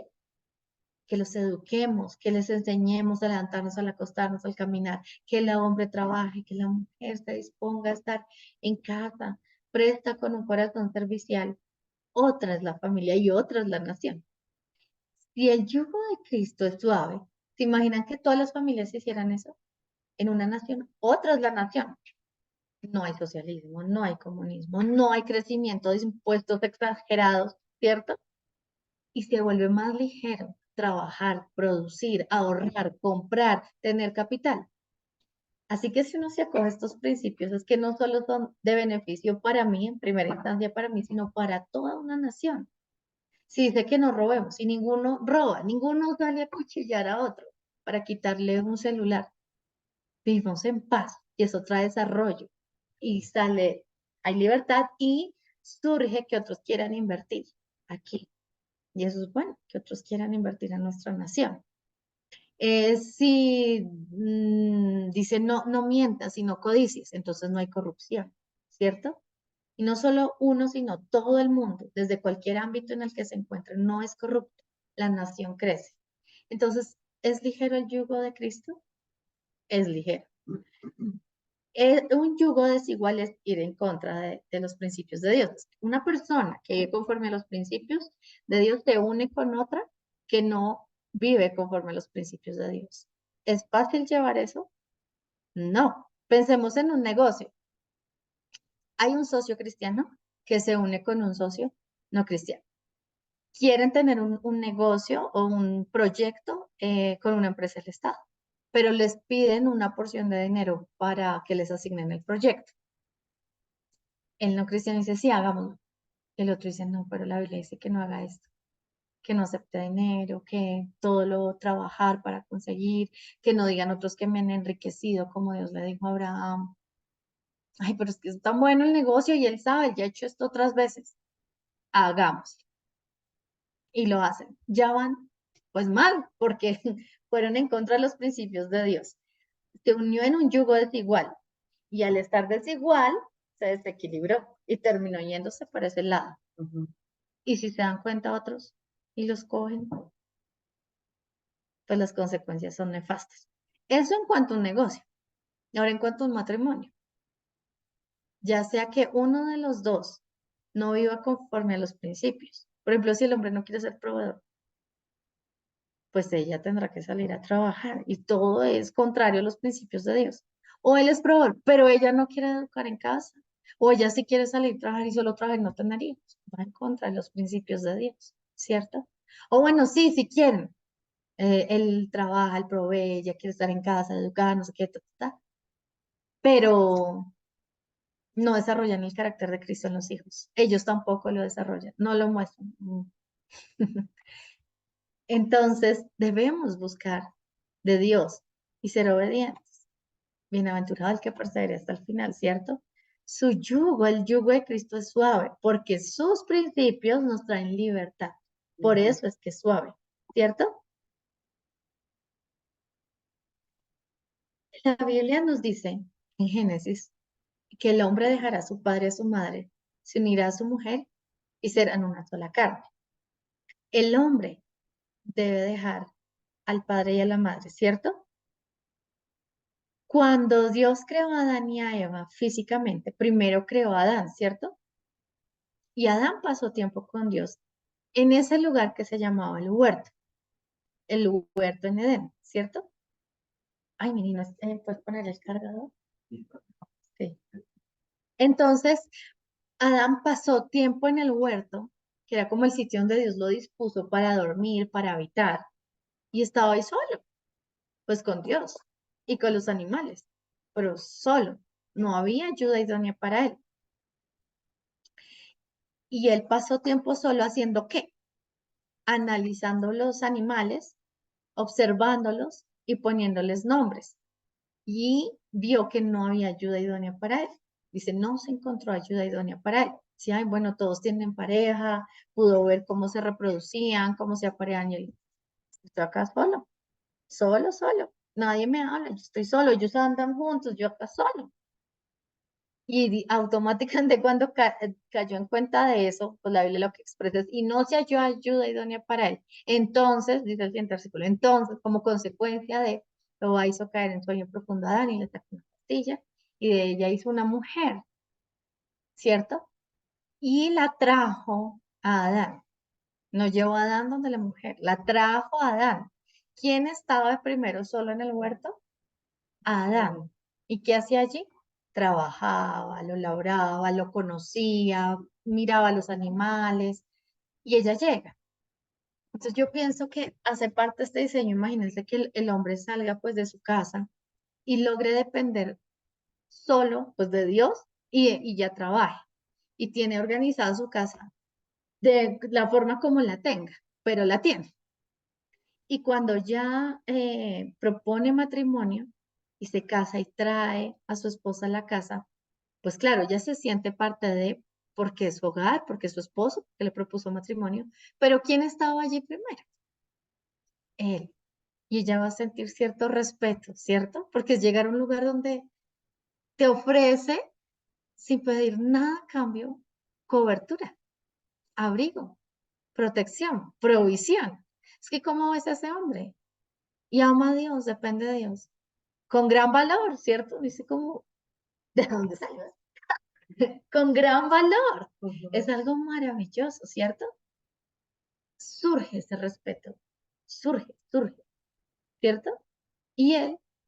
que los eduquemos, que les enseñemos a levantarnos, al acostarnos, al caminar, que el hombre trabaje, que la mujer se disponga a estar en casa, presta con un corazón servicial. Otra es la familia y otra es la nación. Si el yugo de Cristo es suave, ¿se imaginan que todas las familias hicieran eso en una nación? Otra es la nación. No hay socialismo, no hay comunismo, no hay crecimiento de impuestos exagerados, ¿cierto? Y se vuelve más ligero trabajar, producir, ahorrar, comprar, tener capital. Así que si uno se acoge a estos principios, es que no solo son de beneficio para mí, en primera instancia para mí, sino para toda una nación. Si dice que no robemos, y ninguno roba, ninguno sale a cuchillar a otro para quitarle un celular, vivimos en paz y eso trae desarrollo y sale, hay libertad y surge que otros quieran invertir aquí. Y eso es bueno, que otros quieran invertir en nuestra nación. Si dice no, no mientas y no codicies, entonces no hay corrupción, ¿cierto? Y no solo uno, sino todo el mundo, desde cualquier ámbito en el que se encuentre, no es corrupto. La nación crece. Entonces, ¿es ligero el yugo de Cristo? Es ligero. Un yugo desigual es ir en contra de los principios de Dios. Una persona que vive conforme a los principios de Dios se une con otra que no vive conforme a los principios de Dios. ¿Es fácil llevar eso? No. Pensemos en un negocio. Hay un socio cristiano que se une con un socio no cristiano. Quieren tener un negocio o un proyecto con una empresa del Estado, pero les piden una porción de dinero para que les asignen el proyecto. El no cristiano dice, sí, hagámoslo. El otro dice, no, pero la Biblia dice que no haga esto, que no acepte dinero, que todo lo trabajar para conseguir, que no digan otros que me han enriquecido, como Dios le dijo a Abraham. Ay, pero es que es tan bueno el negocio y él sabe, ya ha hecho esto otras veces. Hagamos. Y lo hacen. Ya van, pues mal, porque fueron en contra de los principios de Dios. Se unió en un yugo desigual y al estar desigual se desequilibró y terminó yéndose por ese lado. Y si se dan cuenta otros y los cogen, pues las consecuencias son nefastas. Eso en cuanto a un negocio. Ahora en cuanto a un matrimonio, ya sea que uno de los dos no viva conforme a los principios. Por ejemplo, si el hombre no quiere ser proveedor, pues ella tendrá que salir a trabajar y todo es contrario a los principios de Dios. O él es proveedor, pero ella no quiere educar en casa. O ella sí quiere salir a trabajar y solo trabajar y no tener hijos. Va en contra de los principios de Dios, ¿cierto? O bueno, sí, si quieren. Él trabaja, él provee, ella quiere estar en casa, educar, no sé qué, pero no desarrollan el carácter de Cristo en los hijos. Ellos tampoco lo desarrollan, no lo muestran. Entonces, debemos buscar de Dios y ser obedientes. Bienaventurado el que persevere hasta el final, ¿cierto? Su yugo, el yugo de Cristo es suave, porque sus principios nos traen libertad. Por eso es que es suave, ¿cierto? La Biblia nos dice en Génesis que el hombre dejará a su padre y a su madre, se unirá a su mujer y serán una sola carne. El hombre debe dejar al padre y a la madre, ¿cierto? Cuando Dios creó a Adán y a Eva físicamente, primero creó a Adán, ¿cierto? Y Adán pasó tiempo con Dios en ese lugar que se llamaba el huerto en Edén, ¿cierto? Ay, mi niño, ¿puedes poner el cargador? Sí. Entonces, Adán pasó tiempo en el huerto, que era como el sitio donde Dios lo dispuso para dormir, para habitar, y estaba ahí solo, pues con Dios y con los animales, pero solo. No había ayuda idónea para él. Y él pasó tiempo solo haciendo ¿qué? Analizando los animales, observándolos y poniéndoles nombres. Y vio que no había ayuda idónea para él. Dice, no se encontró ayuda idónea para él. Sí, ay, bueno, todos tienen pareja, pudo ver cómo se reproducían, cómo se apareaban. Y él, estoy acá solo, solo, solo. Nadie me habla, yo estoy solo, ellos andan juntos, yo acá solo. Y automáticamente cuando cayó en cuenta de eso, pues la Biblia lo que expresa es, y no se halló ayuda idónea para él. Entonces, dice el siguiente versículo, entonces, como consecuencia de, lo hizo caer en sueño profundo a Adán y le sacó una pastilla, y de ella hizo una mujer, ¿cierto? Y la trajo a Adán. No llevó a Adán donde la mujer, la trajo a Adán. ¿Quién estaba primero solo en el huerto? Adán. ¿Y qué hacía allí? Trabajaba, lo labraba, lo conocía, miraba a los animales y ella llega. Entonces yo pienso que hace parte de este diseño, imagínense que el hombre salga pues de su casa y logre depender solo pues de Dios y ya trabaje y tiene organizada su casa de la forma como la tenga, pero la tiene. Y cuando ya propone matrimonio y se casa y trae a su esposa a la casa, Pues claro, ella se siente parte de, porque es su hogar, porque es su esposo, que le propuso matrimonio, pero ¿quién estaba allí primero? Él. Y ella va a sentir cierto respeto, ¿cierto? Porque es llegar a un lugar donde te ofrece, sin pedir nada a cambio, cobertura, abrigo, protección, provisión. Es que ¿cómo es ese hombre? Y ama a Dios, depende de Dios. Con gran valor, ¿cierto? Dice como, ¿de dónde salió eso? Con gran valor. Es algo maravilloso, ¿cierto? Surge ese respeto, surge, ¿cierto? Y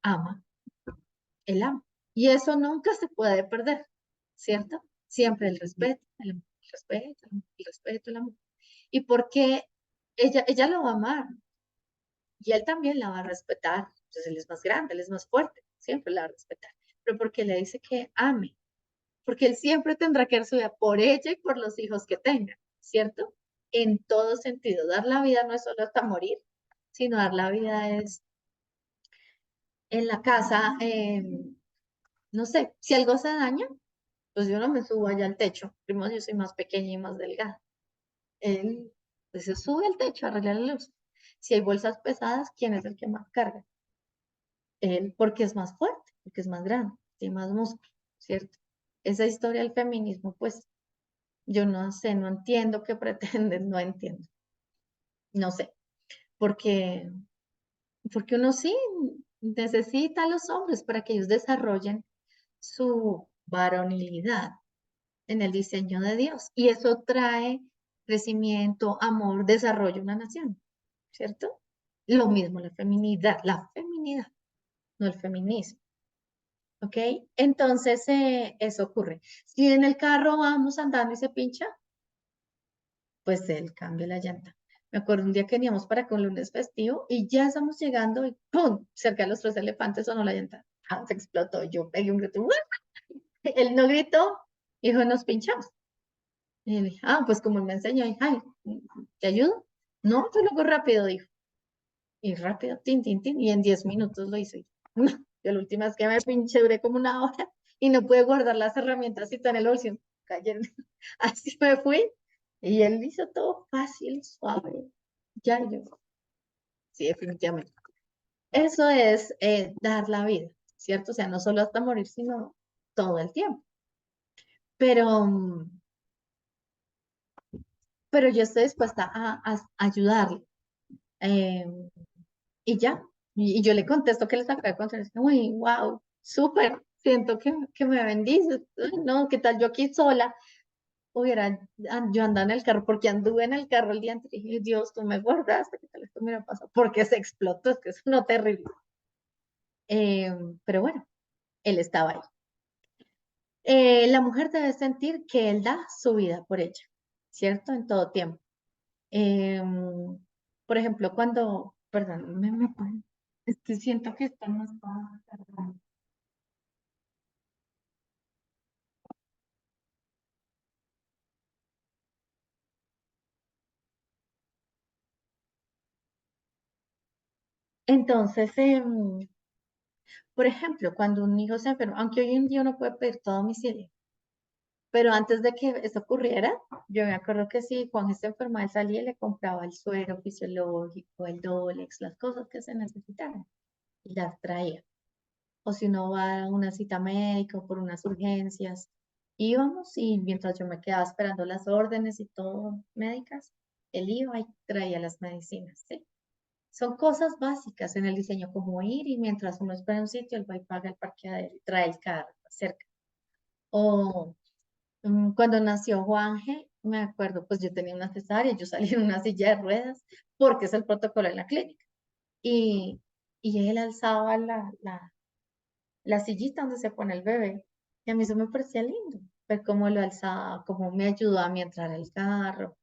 ama, él ama. Y eso nunca se puede perder, ¿cierto? Siempre el respeto, el amor, el respeto, el respeto, el amor. ¿Y por qué ella lo va a amar? Y él también la va a respetar. Entonces él es más grande, él es más fuerte, siempre la va a respetar. Pero porque le dice que ame, porque él siempre tendrá que dar su vida por ella y por los hijos que tenga, ¿cierto? En todo sentido. Dar la vida no es solo hasta morir, sino dar la vida es en la casa, no sé, si algo se daña, pues yo no me subo allá al techo. Primero yo soy más pequeña y más delgada. Él, pues se sube al techo a arreglar la luz. Si hay bolsas pesadas, ¿quién es el que más carga? Él, porque es más fuerte, porque es más grande, tiene más músculo, ¿cierto? Esa historia del feminismo, pues yo no sé, no entiendo qué pretenden, no entiendo, no sé, porque, porque uno sí necesita a los hombres para que ellos desarrollen su varonilidad en el diseño de Dios. Y eso trae crecimiento, amor, desarrollo a una nación, ¿cierto? Lo mismo la feminidad, no el feminismo. ¿Ok? Entonces, eso ocurre. Si en el carro vamos andando y se pincha, pues él cambia la llanta. Me acuerdo un día que veníamos para acá un lunes festivo y ya estamos llegando y ¡pum! Cerca de los Tres Elefantes sonó la llanta. Ah, se explotó. Yo pegué un grito. ¡Uah! Él no gritó, dijo, nos pinchamos. Y le dije, ah, pues como él me enseñó, dije, ay, ¿te ayudo? No, yo lo hago rápido, dijo. Y rápido, tin, tin, tin, y en 10 minutos lo hice. No, yo la última vez que me pinché duré como una hora y no pude guardar las herramientas y están en el bolsillo. Cayeron. Así me fui y él hizo todo fácil, suave. Ya yo, sí, definitivamente. Eso es dar la vida, ¿cierto? O sea, no solo hasta morir, sino todo el tiempo. Pero, pero yo estoy dispuesta a ayudarle. Eh, y ya. Y yo le contesto que les acabo de contar. Uy, wow, súper. Siento que me bendices. Ay, no, ¿qué tal yo aquí sola? Hubiera yo andado en el carro, porque anduve en el carro el día anterior. Y dije, Dios, tú me guardaste, ¿qué tal esto me hubiera pasado? Porque se explotó, es que es no terrible. Eh, pero bueno, él estaba ahí. La mujer debe sentir que él da su vida por ella, ¿cierto? En todo tiempo. Eh, por ejemplo, perdón, es que siento que esto no está cargando. Entonces, por ejemplo, cuando un hijo se enferma, aunque hoy en día uno puede pedir todo domicilio, pero antes de que eso ocurriera, yo me acuerdo que si Juan se enfermaba, él salía y le compraba el suero fisiológico, el Dolex, las cosas que se necesitaran, y las traía. O si uno va a una cita médica o por unas urgencias, íbamos y mientras yo me quedaba esperando las órdenes y todo médicas, él iba y traía las medicinas, ¿sí? Son cosas básicas en el diseño, como ir y mientras uno espera en un sitio, él va y paga el parqueadero y trae el carro cerca. O cuando nació Juanje, me acuerdo, pues yo tenía una cesárea, yo salí en una silla de ruedas, porque es el protocolo en la clínica. Y, y él alzaba la sillita donde se pone el bebé. Y a mí eso me parecía lindo, ver cómo lo alzaba, cómo me ayudó a mí a entrar al carro,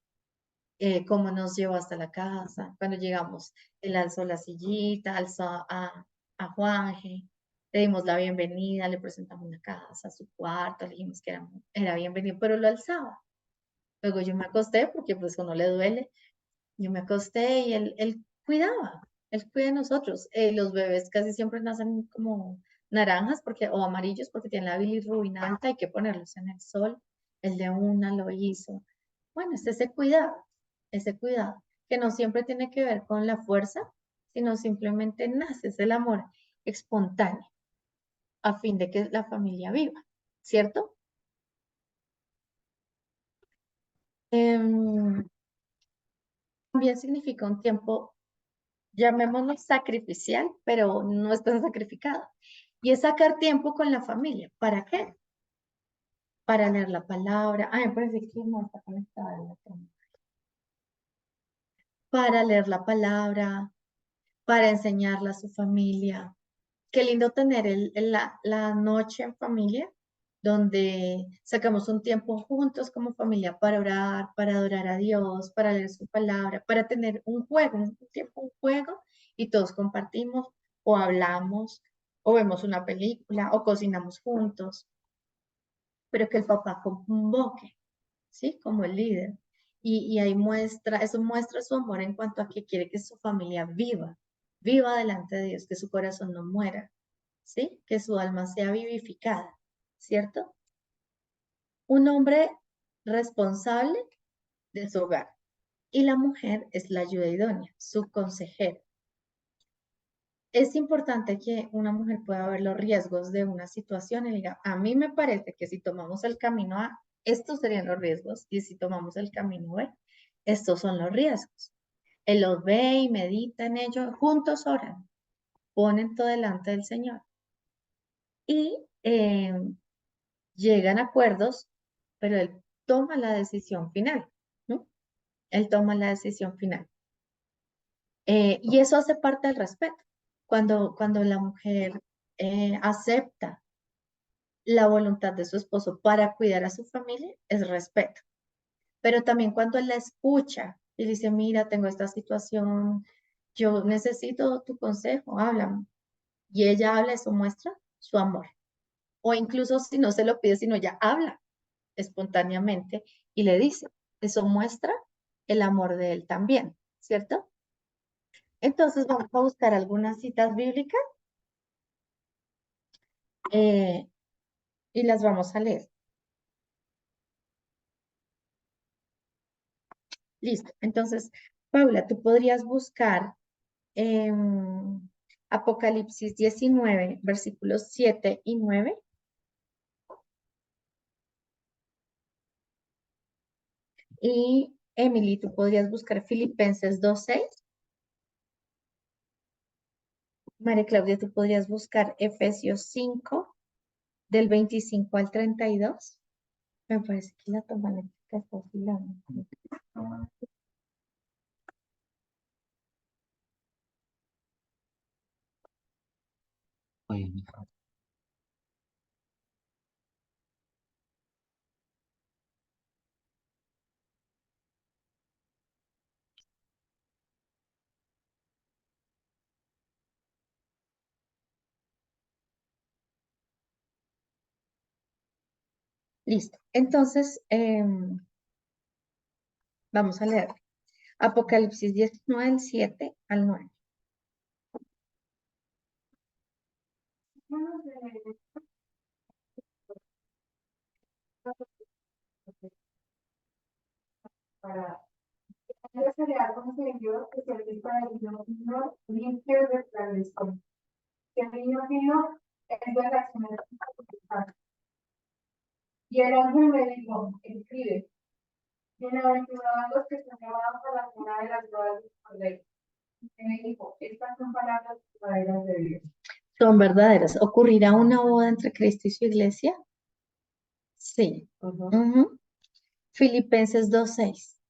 cómo nos llevó hasta la casa. Cuando llegamos, él alzó la sillita, alzó a Juanje, le dimos la bienvenida, le presentamos la casa, su cuarto, le dijimos que era bienvenido, pero lo alzaba. Luego yo me acosté porque pues uno le duele. Yo me acosté y él cuidaba, él cuida de nosotros. Los bebés casi siempre nacen como naranjas porque, o amarillos porque tienen la bilirrubina alta, hay que ponerlos en el sol. El de una lo hizo. Bueno, es ese cuidado, que no siempre tiene que ver con la fuerza, sino simplemente nace, es el amor espontáneo, a fin de que la familia viva, ¿cierto? Em, También significa un tiempo, llamémoslo sacrificial, pero no es tan sacrificado. Y es sacar tiempo con la familia. ¿Para qué? Para leer la palabra. Ay, me parece que no está conectada la cámara. Para leer la palabra, para enseñarla a su familia. Qué lindo tener la noche en familia, donde sacamos un tiempo juntos como familia para orar, para adorar a Dios, para leer su palabra, para tener un juego, un tiempo, un juego, y todos compartimos o hablamos o vemos una película o cocinamos juntos, pero que el papá convoque, ¿sí? Como el líder. Y ahí muestra, eso muestra su amor en cuanto a que quiere que su familia viva, viva delante de Dios, que su corazón no muera, ¿sí? Que su alma sea vivificada, ¿cierto? Un hombre responsable de su hogar y la mujer es la ayuda idónea, su consejero. Es importante que una mujer pueda ver los riesgos de una situación y diga, a mí me parece que si tomamos el camino A, estos serían los riesgos, y si tomamos el camino B, estos son los riesgos. Él los ve y medita en ello, juntos oran, ponen todo delante del Señor y llegan a acuerdos, pero él toma la decisión final, ¿no? Él toma la decisión final. Y eso hace parte del respeto. Cuando la mujer acepta la voluntad de su esposo para cuidar a su familia, es respeto. Pero también cuando él la escucha y dice, mira, tengo esta situación, yo necesito tu consejo, háblame. Y ella habla, eso muestra su amor. O incluso si no se lo pide, sino ella habla espontáneamente y le dice, eso muestra el amor de él también, ¿cierto? Entonces vamos a buscar algunas citas bíblicas eh, y las vamos a leer. Listo. Entonces, Paula, tú podrías buscar Apocalipsis 19, versículos 7 y 9. Y Emily, tú podrías buscar Filipenses 2:6. María Claudia, tú podrías buscar Efesios 5, del 25 al 32. Me parece que la tomática está oscilando. Bueno, Listo. Entonces, vamos a leer Apocalipsis 19, del 7 al 9. Para crear como Señor, que servís para el vino fino, limpio y resplandeciente. Que el vino fino es de reaccionar. Y el ángel me dijo, escribe, bienaventurados los que son llamados a la cena de las bodas del Cordero. Y me dijo, estas son palabras verdaderas de Dios. Son verdaderas. ¿Ocurrirá una boda entre Cristo y su iglesia? Sí. Ujú. Filipenses 2:6.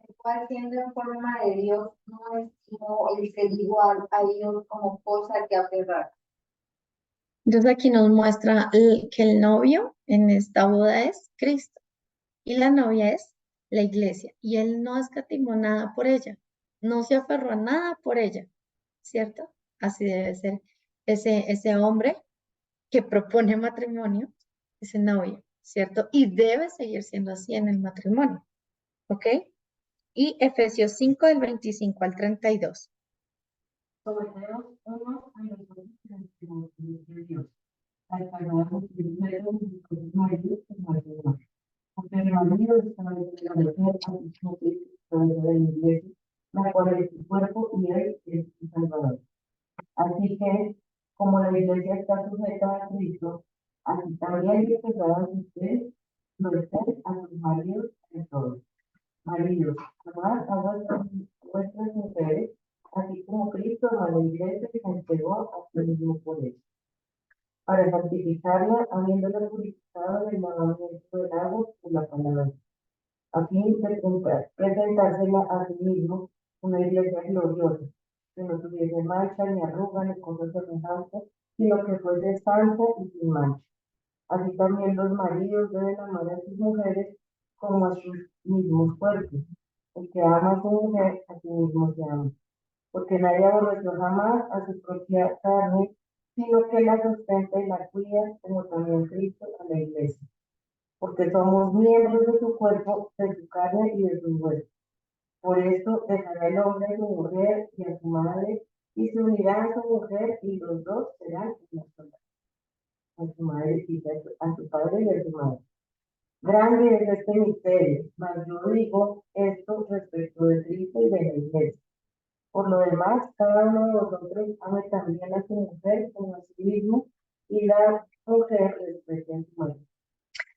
El cual siendo en forma de Dios, no estimó el ser igual a Dios como cosa que aferrar. Entonces aquí nos muestra que el novio en esta boda es Cristo y la novia es la iglesia. Y él no escatimó nada por ella, no se aferró a nada por ella, ¿cierto? Así debe ser ese hombre que propone matrimonio, ese novio, ¿cierto? Y debe seguir siendo así en el matrimonio, ¿ok? Y Efesios 5, del 25 al 32. Someteos unos a los otros en el temor de Dios. Al pagar los primeros sus maridos como al demás. Porque el marido está en la mujer a sus mujeres de la iglesia, la cual es su cuerpo y él es su salvador. Así que, como la iglesia está sujeta a Cristo, así también respetadas ustedes lo estén a sus maridos en todo. Maridos, amad a vuestras mujeres, así como Cristo amó a la iglesia y se entregó a sí mismo por ella, para santificarla, habiéndola purificado del lavamiento del agua por la palabra, a fin de presentársela a sí mismo una iglesia gloriosa, que no tuviese mancha ni arruga ni cosa semejante, sino que fuese santa y sin mancha. Así también los maridos deben amar a sus mujeres como a sus mismos cuerpos. El que ama a su mujer, a sí mismo se ama. Porque nadie aborreció jamás a su propia carne, sino que la sustenta y la cuida, como también Cristo a la iglesia. Porque somos miembros de su cuerpo, de su carne y de su hueso. Por eso dejará el hombre a su mujer y a su madre, y se unirá a su mujer, y los dos serán una sola. A su madre y a su padre y a su madre. Grande es este misterio, mas yo digo esto respecto de Cristo y de la iglesia. Por lo demás, cada uno de vosotros ame también a su mujer como a sí mismo, y la mujer respete a su marido.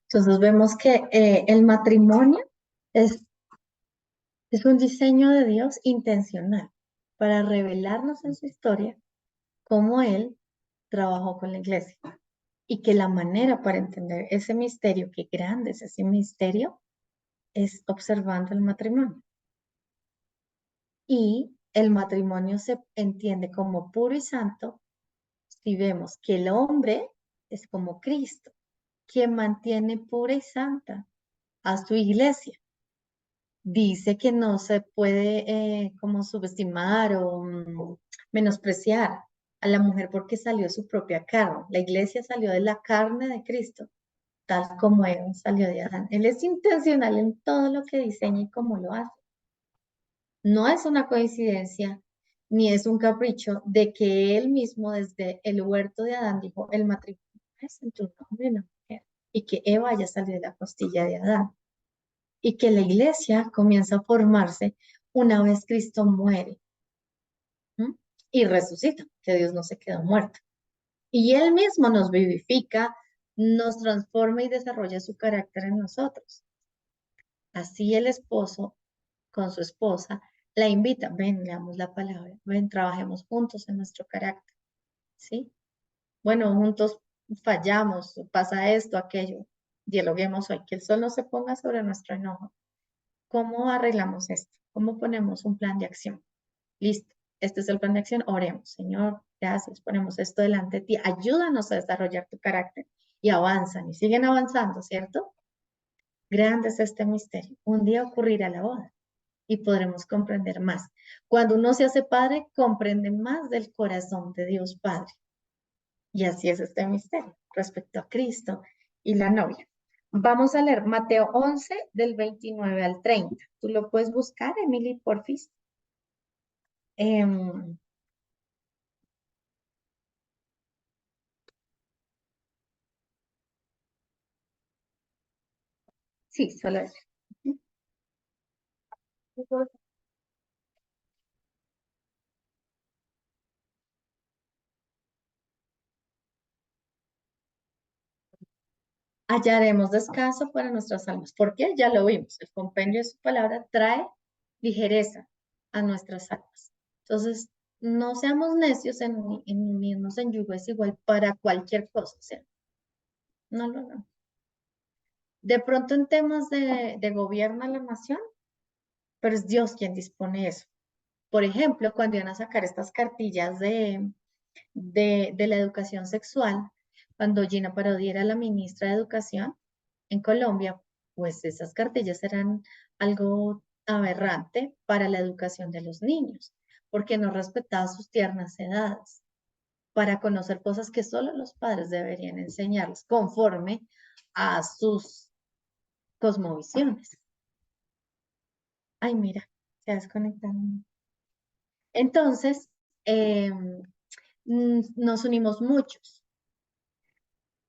Entonces vemos que el matrimonio es un diseño de Dios intencional para revelarnos en su historia cómo Él trabajó con la iglesia y que la manera para entender ese misterio, qué grande es ese misterio, es observando el matrimonio. Y el matrimonio se entiende como puro y santo si vemos que el hombre es como Cristo, quien mantiene pura y santa a su iglesia. Dice que no se puede como subestimar o menospreciar a la mujer porque salió de su propia carne. La iglesia salió de la carne de Cristo, tal como Eva salió de Adán. Él es intencional en todo lo que diseña y cómo lo hace. No es una coincidencia ni es un capricho de que él mismo desde el huerto de Adán dijo, el matrimonio es entre un hombre y una mujer, y que Eva ya salió de la costilla de Adán, y que la iglesia comienza a formarse una vez Cristo muere, ¿m? Y resucita, que Dios no se quedó muerto. Y él mismo nos vivifica, nos transforma y desarrolla su carácter en nosotros. Así el esposo con su esposa la invita, ven, leamos la palabra, ven, trabajemos juntos en nuestro carácter, ¿sí? Bueno, juntos fallamos, pasa esto, aquello, dialoguemos hoy, que el sol no se ponga sobre nuestro enojo. ¿Cómo arreglamos esto? ¿Cómo ponemos un plan de acción? Listo, este es el plan de acción, oremos, Señor, gracias, ponemos esto delante de ti, ayúdanos a desarrollar tu carácter y avanzan y siguen avanzando, ¿cierto? Grande es este misterio. Un día ocurrirá la boda y podremos comprender más. Cuando uno se hace padre, comprende más del corazón de Dios Padre. Y así es este misterio respecto a Cristo y la novia. Vamos a leer Mateo 11 del 29 al 30. Tú lo puedes buscar, Emily, porfis. Em, sí, solo eso. Hallaremos descanso para nuestras almas. ¿Por qué? Ya lo vimos. El compendio de su palabra trae ligereza a nuestras almas. Entonces, no seamos necios en unirnos en yugo desigual para cualquier cosa. O sea, no, no, no. De pronto en temas de gobierno de la nación, pero es Dios quien dispone eso. Por ejemplo, cuando iban a sacar estas cartillas de la educación sexual, cuando Gina Parodi era la ministra de Educación en Colombia, pues esas cartillas eran algo aberrante para la educación de los niños, porque no respetaba sus tiernas edades, para conocer cosas que solo los padres deberían enseñarles conforme a sus cosmovisiones. Ay, mira, se ha desconectado. Entonces, nos unimos muchos.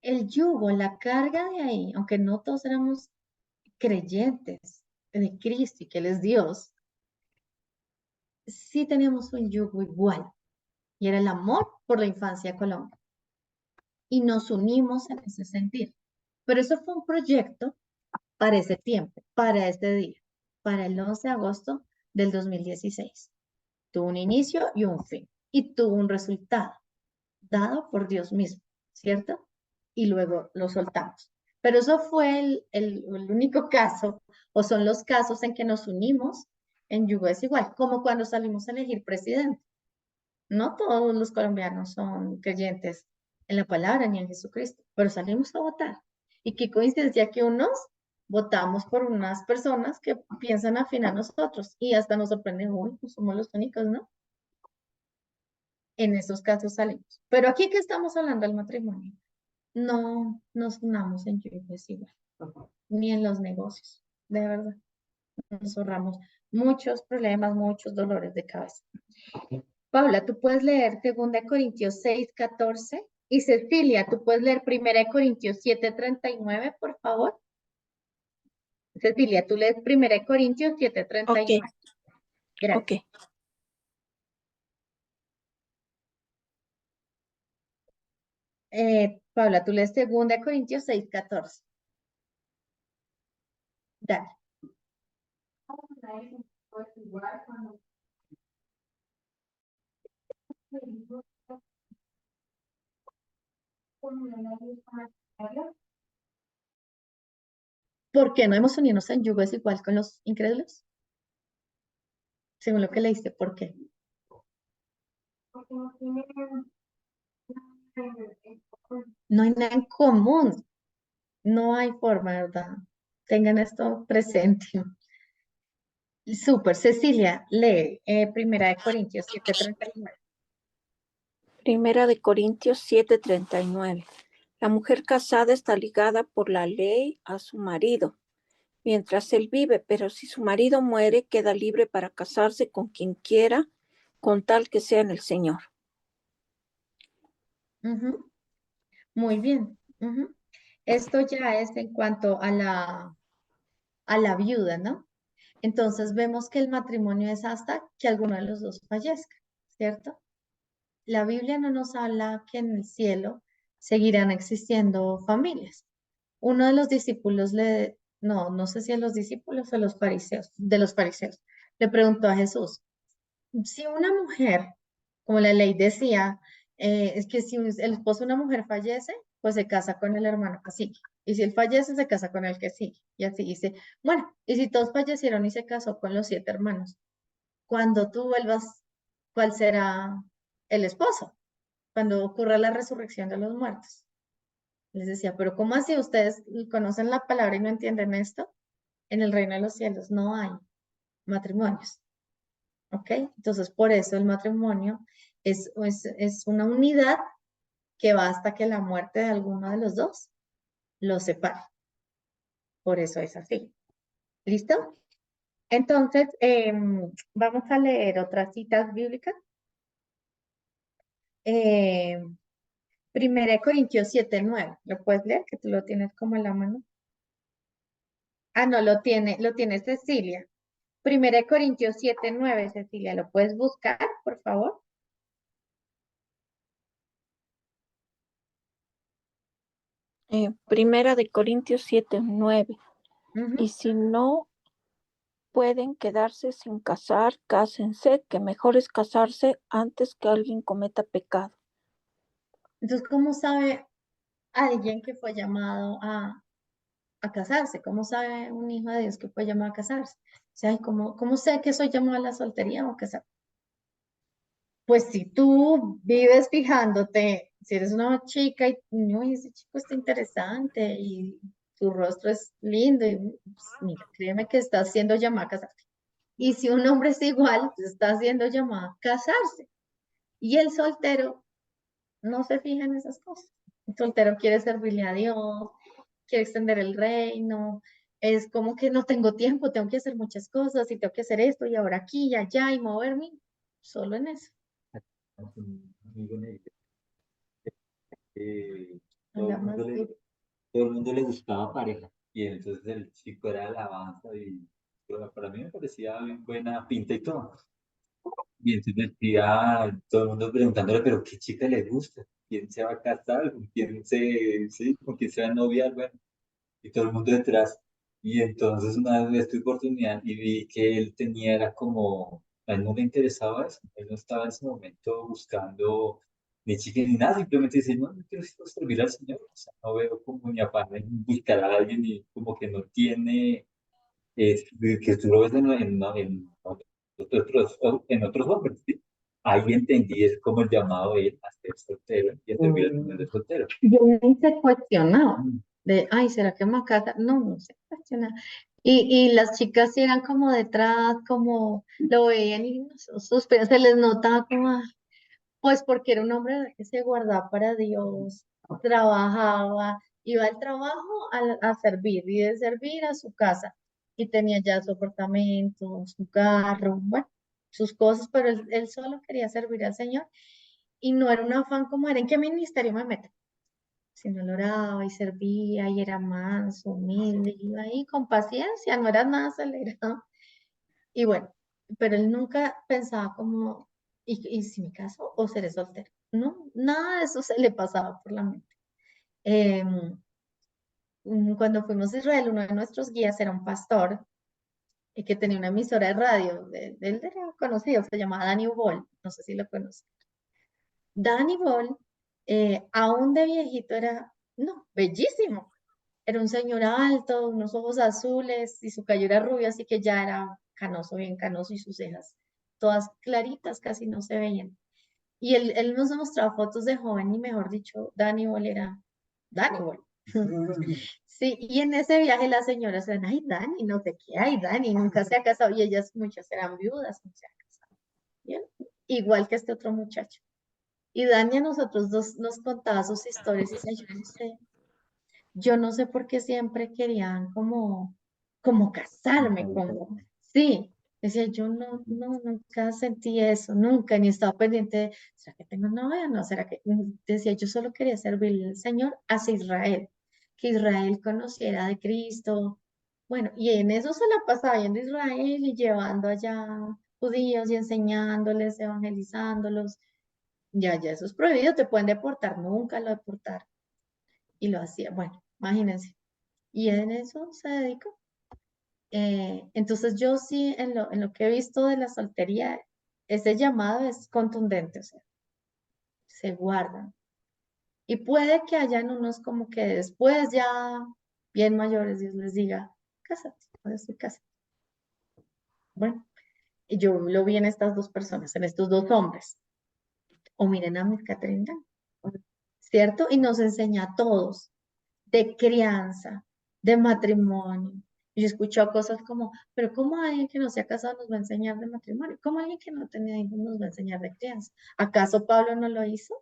El yugo, la carga de ahí, aunque no todos éramos creyentes de Cristo y que Él es Dios, sí teníamos un yugo igual, y era el amor por la infancia de Colombia. Y nos unimos en ese sentido. Pero eso fue un proyecto para ese tiempo, para este día, para el 11 de agosto del 2016. Tuvo un inicio y un fin, y tuvo un resultado dado por Dios mismo, ¿cierto? Y luego lo soltamos. Pero eso fue el único caso, o son los casos en que nos unimos en yugo desigual, como cuando salimos a elegir presidente. No todos los colombianos son creyentes en la palabra ni en Jesucristo, pero salimos a votar. Y qué coincidencia que unos votamos por unas personas que piensan afín a nosotros y hasta nos sorprende, uy, pues somos los únicos, ¿no? En esos casos salimos. Pero aquí que estamos hablando del matrimonio, no nos unamos en yugo desigual, ni en los negocios, de verdad. Nos ahorramos muchos problemas, muchos dolores de cabeza. Paula, tú puedes leer 2 Corintios 6:14 y Cecilia, tú puedes leer 1 Corintios 7:39, por favor. Cecilia, tú lees 1 Corintios Ok, 7:39. ok. Gracias. Paula, tú lees 2 Corintios 6:14. Dale. ¿Por qué no hemos unidos en yugo desigual con los incrédulos? Según lo que leíste, ¿por qué? No hay nada en común, no hay forma, ¿verdad? Tengan esto presente. Súper, Cecilia, lee 1 Corintios 7:39. Primera de Corintios 7:39. La mujer casada está ligada por la ley a su marido mientras él vive, pero si su marido muere, queda libre para casarse con quien quiera, con tal que sea en el Señor. Ujú, muy bien. Ujú. Esto ya es en cuanto a la viuda, ¿no? Entonces vemos que el matrimonio es hasta que alguno de los dos fallezca, ¿cierto? La Biblia no nos habla que en el cielo seguirán existiendo familias. Uno de los discípulos no sé si a los discípulos o a los fariseos, de los fariseos, le preguntó a Jesús, si una mujer, como la ley decía, es que si el esposo de una mujer fallece, pues se casa con el hermano que sigue. Y si él fallece, se casa con el que sigue. Y así dice, bueno, y si todos fallecieron y se casó con los 7 hermanos, cuando tú vuelvas, ¿cuál será el esposo? Cuando ocurra la resurrección de los muertos. Les decía, pero ¿cómo así ustedes conocen la palabra y no entienden esto? En el reino de los cielos no hay matrimonios. ¿Ok? Entonces, por eso el matrimonio es una unidad que va hasta que la muerte de alguno de los dos los separe. Por eso es así. ¿Listo? Entonces, vamos a leer otras citas bíblicas. 1 Corintios 7:9. ¿Lo puedes leer? Que tú lo tienes como en la mano. Ah, no, lo tiene Cecilia. 1 Corintios 7:9, Cecilia. ¿Lo puedes buscar, por favor? Primera de Corintios 7:9. Ujú. Y si no pueden quedarse sin casar, cásense, que mejor es casarse antes que alguien cometa pecado. Entonces, ¿cómo sabe alguien que fue llamado a casarse? ¿Cómo sabe un hijo de Dios que fue llamado a casarse? O sea, ¿cómo sé que soy llamado a la soltería o a casar? Pues si tú vives fijándote, si eres una chica y no, ese chico está interesante y su rostro es lindo, y pues, mira, créeme que está siendo llamado a casarse. Y si un hombre es igual, pues está siendo llamado a casarse. Y el soltero no se fija en esas cosas. El soltero quiere servirle a Dios, quiere extender el reino. Es como que no tengo tiempo, tengo que hacer muchas cosas y tengo que hacer esto y ahora aquí y allá y moverme solo en eso. un amigo me dice que todo Habla el mundo más le, duro. todo el mundo le gustaba pareja. Y entonces el chico era alabanza y bueno, para mí me parecía bien buena pinta y todo. Y entonces decía todo el mundo preguntándole, pero ¿qué chica le gusta? ¿Quién se va a casar? ¿Con quién sí, con quién se va a noviar? Bueno, y todo el mundo detrás. Y entonces una vez tuve oportunidad y vi que él tenía, era como, a él no le interesaba eso, él no estaba en ese momento buscando ni chica ni nada, simplemente dice, no, no quiero sino servir al Señor, o sea, no veo como ni afán en buscar a alguien y como que no tiene, que tú lo ves en otros hombres, ¿sí? Ahí entendí, es como el llamado de él a ser soltero y a servir al Señor de soltero. Yo ni se cuestionaba Mm. de, ay, ¿será que me va a casar? No, no se cuestionaba. Y las chicas sí eran como detrás, como lo veían y se les notaba como, "Ah", pues porque era un hombre que se guardaba para Dios, trabajaba, iba al trabajo a servir y de servir a su casa. Y tenía ya su apartamento, su carro, bueno, sus cosas, pero él solo quería servir al Señor. Y no era un afán como era, ¿en qué ministerio me meto? Sino él oraba y servía y era manso, humilde, iba ahí con paciencia, no era nada acelerado. Y bueno, pero él nunca pensaba como, ¿y si me caso o seré soltero? No, nada de eso se le pasaba por la mente. Em, Cuando fuimos a Israel, uno de nuestros guías era un pastor que tenía una emisora de radio, él era conocido, se llamaba Danny Ball, no sé si lo conoce. Danny Ball, aún de viejito, era, no, bellísimo. Era un señor alto, unos ojos azules y su cabello era rubio, así que ya era canoso, bien canoso y sus cejas todas claritas, casi no se veían. Y él nos mostraba fotos de joven y mejor dicho, Danny Boy era Danny Boy. Sí, y en ese viaje las señoras eran, ay, Dani, no sé qué, ay, Dani, nunca se ha casado. Y ellas, muchas eran viudas, no se han casado. Bien, igual que este otro muchacho. Y Dani a nosotros dos nos contaba sus historias y decía, yo no sé por qué siempre querían como casarme, como, sí, decía, yo nunca sentí eso, nunca, ni estaba pendiente de, ¿será que tengo novia? No, ¿será que? Decía, yo solo quería servirle al Señor hacia Israel, que Israel conociera de Cristo. Bueno, y en eso se la pasaba yendo a Israel y llevando allá judíos y enseñándoles, evangelizándolos. Ya eso es prohibido, te pueden deportar, nunca lo deportaron. Y lo hacía, bueno, imagínense. Y en eso se dedicó. Entonces yo sí, en lo que he visto de la soltería, ese llamado es contundente, o sea, se guardan. Y puede que hayan unos como que después ya, bien mayores, Dios les diga, cásate, puedes tu casa. Bueno, y yo lo vi en estas dos personas, en estos dos hombres. O miren a mi Catrina, ¿cierto? Y nos enseña a todos de crianza, de matrimonio. Y yo he escuchado cosas como, pero ¿cómo alguien que no se ha casado nos va a enseñar de matrimonio? ¿Cómo alguien que no tenía hijos nos va a enseñar de crianza? ¿Acaso Pablo no lo hizo?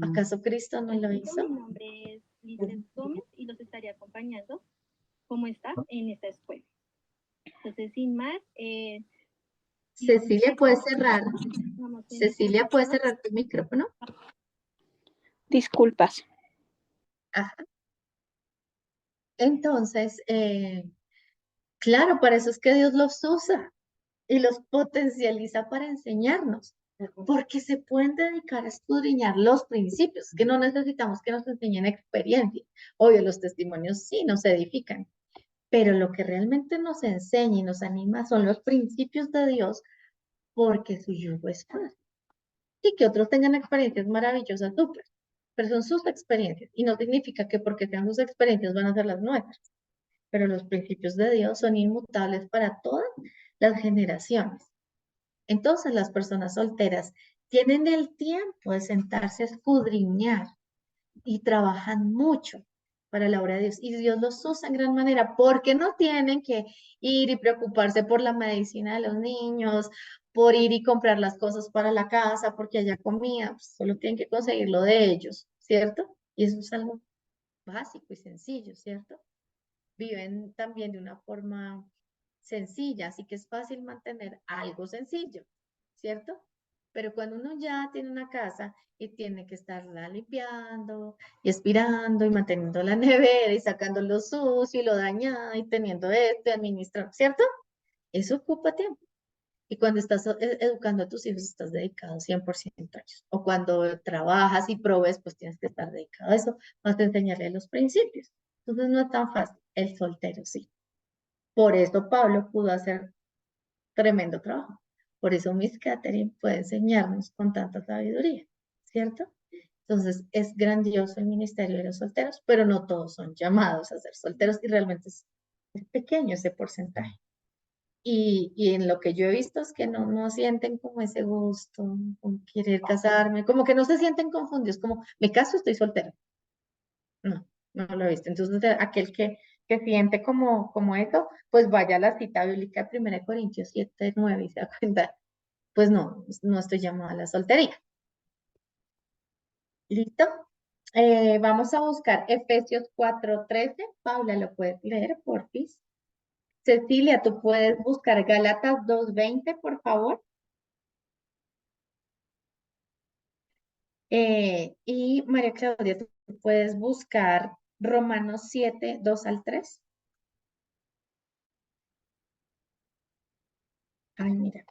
¿Acaso Cristo no lo hizo? Mi nombre es Lizeth Gómez y los estaré acompañando como está en esta escuela. Entonces, sin más, Cecilia, ¿puedes cerrar? vamos en Cecilia, ¿puedes cerrar tu micrófono? Disculpas. Ajá. Entonces, claro, para eso es que Dios los usa y los potencializa para enseñarnos, porque se pueden dedicar a escudriñar los principios, que no necesitamos que nos enseñen experiencia. Obvio, los testimonios sí nos edifican, pero lo que realmente nos enseña y nos anima son los principios de Dios, porque su yugo es fácil. Y que otros tengan experiencias maravillosas, súper, pero son sus experiencias y no significa que porque sean sus experiencias van a ser las nuestras, pero los principios de Dios son inmutables para todas las generaciones. Entonces las personas solteras tienen el tiempo de sentarse a escudriñar y trabajan mucho para la obra de Dios. Y Dios los usa en gran manera porque no tienen que ir y preocuparse por la medicina de los niños, por ir y comprar las cosas para la casa, porque haya comida, pues solo tienen que conseguirlo de ellos, ¿cierto? Y eso es algo básico y sencillo, ¿cierto? Viven también de una forma sencilla, así que es fácil mantener algo sencillo, ¿cierto? Pero cuando uno ya tiene una casa y tiene que estarla limpiando y aspirando y manteniendo la nevera y sacando lo sucio y lo dañado y teniendo esto y administrando, ¿cierto? Eso ocupa tiempo. Y cuando estás educando a tus hijos, estás dedicado 100% a ellos. O cuando trabajas y provees, pues tienes que estar dedicado a eso, vas a enseñarle los principios. Entonces no es tan fácil. El soltero sí. Por eso Pablo pudo hacer tremendo trabajo. Por eso Miss Catherine puede enseñarnos con tanta sabiduría, ¿cierto? Entonces es grandioso el ministerio de los solteros, pero no todos son llamados a ser solteros y realmente es pequeño ese porcentaje. Y en lo que yo he visto es que no sienten como ese gusto, como querer casarme, como que no se sienten confundidos, como me caso, estoy soltero. No lo he visto. Entonces, aquel que siente como eso, pues vaya a la cita bíblica de 1 Corintios 7:9 y se da cuenta, pues no estoy llamada a la soltería. ¿Listo? Vamos a buscar Efesios 4:13. Paula, ¿lo puedes leer, porfis? Cecilia, ¿tú puedes buscar Gálatas 2:20, por favor? Y María Claudia, ¿tú puedes buscar Romanos 7:2 al 3? Ay, mira,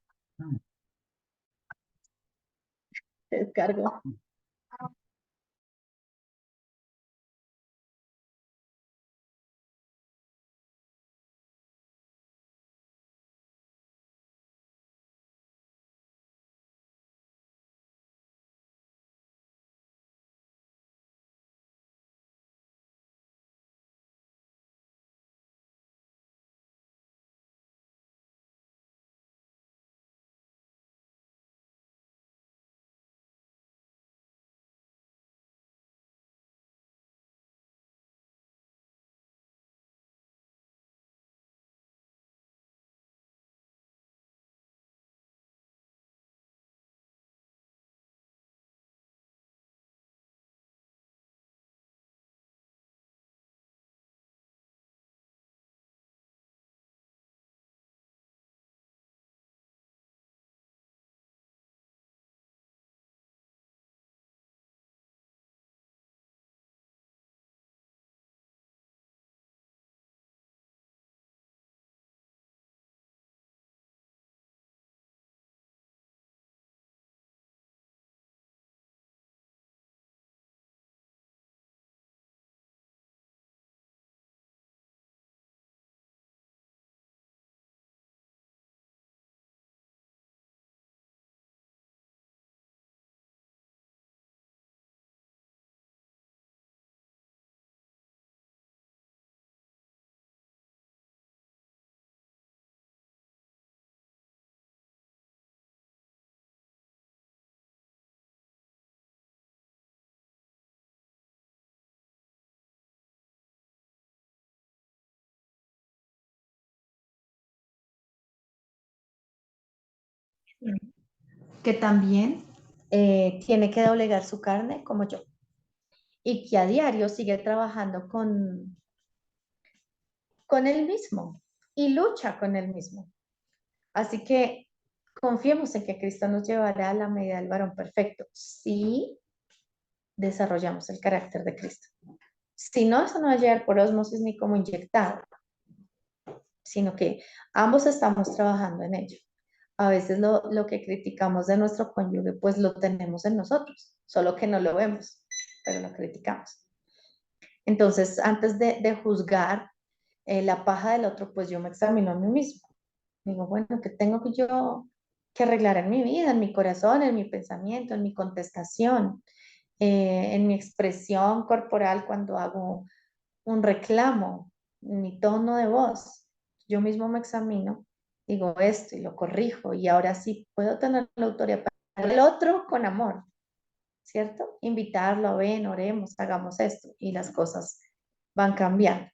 se descargó. Que también tiene que doblegar su carne como yo y que a diario sigue trabajando con él mismo y lucha con él mismo. Así que confiemos en que Cristo nos llevará a la medida del varón perfecto si desarrollamos el carácter de Cristo. Si no, eso no va a llegar por ósmosis ni como inyectado, sino que ambos estamos trabajando en ello. A veces lo que criticamos de nuestro cónyuge, pues lo tenemos en nosotros, solo que no lo vemos, pero lo criticamos. Entonces, antes de juzgar la paja del otro, pues yo me examino a mí mismo. Digo, bueno, ¿qué tengo que yo que arreglar en mi vida, en mi corazón, en mi pensamiento, en mi contestación, en mi expresión corporal cuando hago un reclamo, en mi tono de voz? Yo mismo me examino, digo esto y lo corrijo y ahora sí puedo tener la autoridad para el otro con amor, ¿cierto? Invitarlo a ven, oremos, hagamos esto y las cosas van cambiando.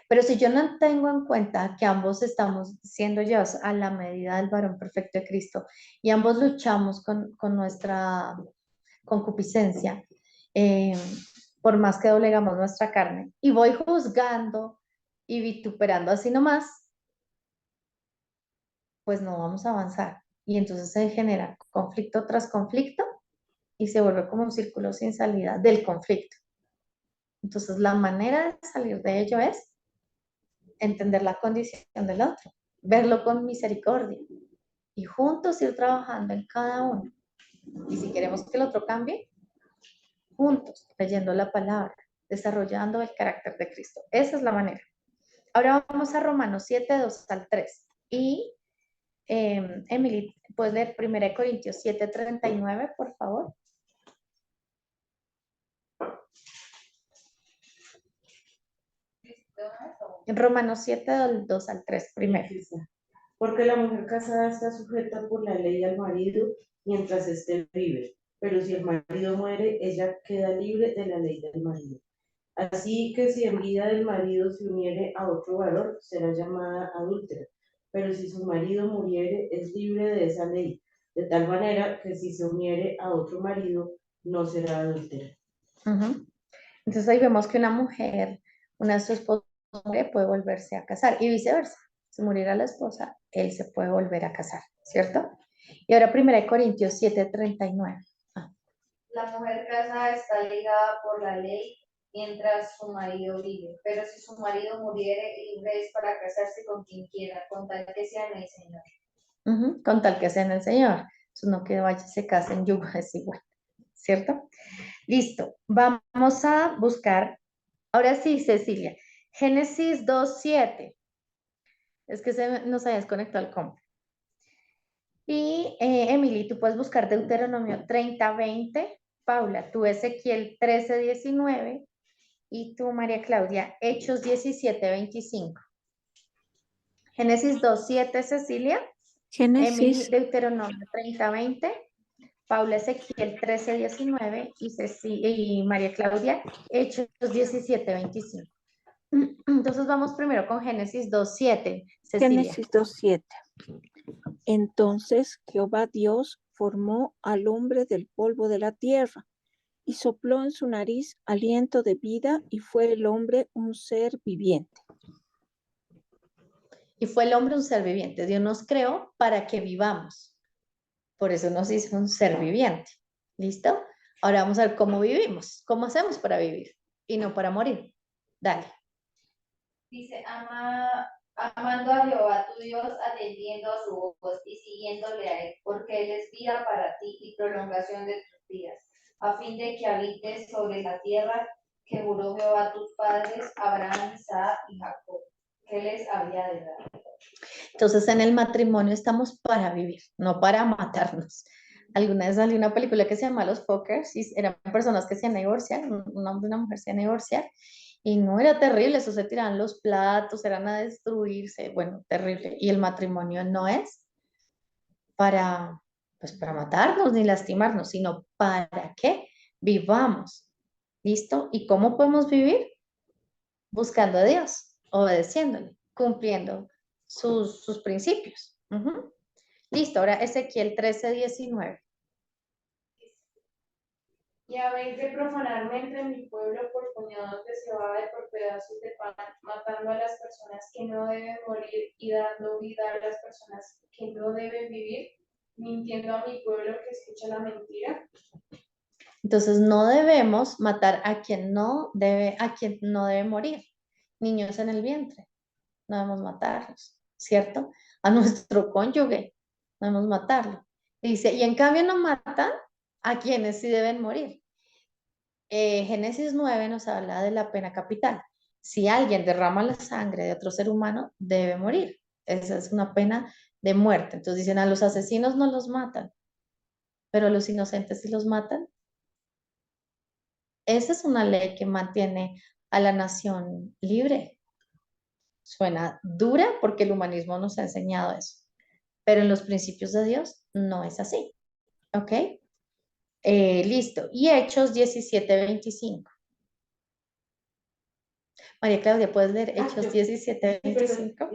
Pero si yo no tengo en cuenta que ambos estamos siendo llevados a la medida del varón perfecto de Cristo y ambos luchamos con nuestra concupiscencia, eh, por más que doblegamos nuestra carne, y voy juzgando y vituperando así nomás, pues no vamos a avanzar. Y entonces se genera conflicto tras conflicto y se vuelve como un círculo sin salida del conflicto. Entonces la manera de salir de ello es entender la condición del otro, verlo con misericordia y juntos ir trabajando en cada uno. Y si queremos que el otro cambie, juntos, leyendo la palabra, desarrollando el carácter de Cristo. Esa es la manera. Ahora vamos a Romanos 7, 2 al 3. Y Emily, ¿puedes leer 1 Corintios 7, 39, por favor? En Romanos 7, del 2 al 3, primero. Porque la mujer casada está sujeta por la ley al marido mientras éste vive, pero si el marido muere, ella queda libre de la ley del marido. Así que si en vida del marido se uniere a otro varón, será llamada adúltera, pero si su marido muriere, es libre de esa ley, de tal manera que si se uniere a otro marido, no será adúltera. Entonces ahí vemos que una mujer, una de su esposa puede volverse a casar y viceversa. Si muriera la esposa, él se puede volver a casar, ¿cierto? Y ahora 1 Corintios 7, 39. La mujer casada está ligada por la ley mientras su marido vive, pero si su marido muriere, libre es para casarse con quien quiera, con tal que sea en el Señor. Con tal que sea en el Señor. Eso no que vaya y se case en yugo desigual, ¿cierto? Listo. Vamos a buscar, ahora sí, Cecilia, Génesis 2:7. Es que nos había desconectado el compu. Y Emily, tú puedes buscar Deuteronomio 30:20. Paula, tú Ezequiel 13:19. Y tú, María Claudia, Hechos 17:25. Génesis 2:7, Cecilia. Emily, Génesis, Deuteronomio 30:20. Paula, Ezequiel 13:19. Y María Claudia, Hechos 17:25. Entonces vamos primero con Génesis 2:7, Cecilia. Génesis 2:7. Entonces Jehová Dios formó al hombre del polvo de la tierra y sopló en su nariz aliento de vida y fue el hombre un ser viviente. Y fue el hombre un ser viviente. Dios nos creó para que vivamos. Por eso nos hizo un ser viviente. ¿Listo? Ahora vamos a ver cómo vivimos. ¿Cómo hacemos para vivir? Y no para morir. Dale. Dice, amando a Jehová tu Dios, atendiendo a su voz y siguiéndole a él, porque él es vida para ti y prolongación de tus días, a fin de que habites sobre la tierra que juró Jehová a tus padres, Abraham, Isaac y Jacob, que les había de dar. Entonces en el matrimonio estamos para vivir, no para matarnos. Alguna vez salió una película que se llama Los Pokers y eran personas que se iban a divorciar, un hombre y una mujer se iban a divorciar y no era terrible, eso se tiraban los platos, eran a destruirse, bueno, terrible. Y el matrimonio no es para, pues para matarnos ni lastimarnos, sino para que vivamos. ¿Listo? ¿Y cómo podemos vivir? Buscando a Dios, obedeciéndole, cumpliendo sus principios. Listo, ahora Ezequiel 13:19. Y habéis de profanarme entre mi pueblo por puñados de cebada y por pedazos de pan, matando a las personas que no deben morir y dando vida a las personas que no deben vivir, mintiendo a mi pueblo que escucha la mentira. Entonces no debemos matar a quien no debe morir. Niños en el vientre, no debemos matarlos, ¿cierto? A nuestro cónyuge, no debemos matarlo. Dice, y en cambio no matan a quienes sí deben morir. Génesis 9 nos habla de la pena capital. Si alguien derrama la sangre de otro ser humano, debe morir. Esa es una pena de muerte. Entonces dicen, a los asesinos no los matan, pero a los inocentes sí los matan. Esa es una ley que mantiene a la nación libre. Suena dura porque el humanismo nos ha enseñado eso, pero en los principios de Dios no es así. ¿Ok? Listo. Y Hechos 17:25. María Claudia, ¿puedes leer Hechos 17:25?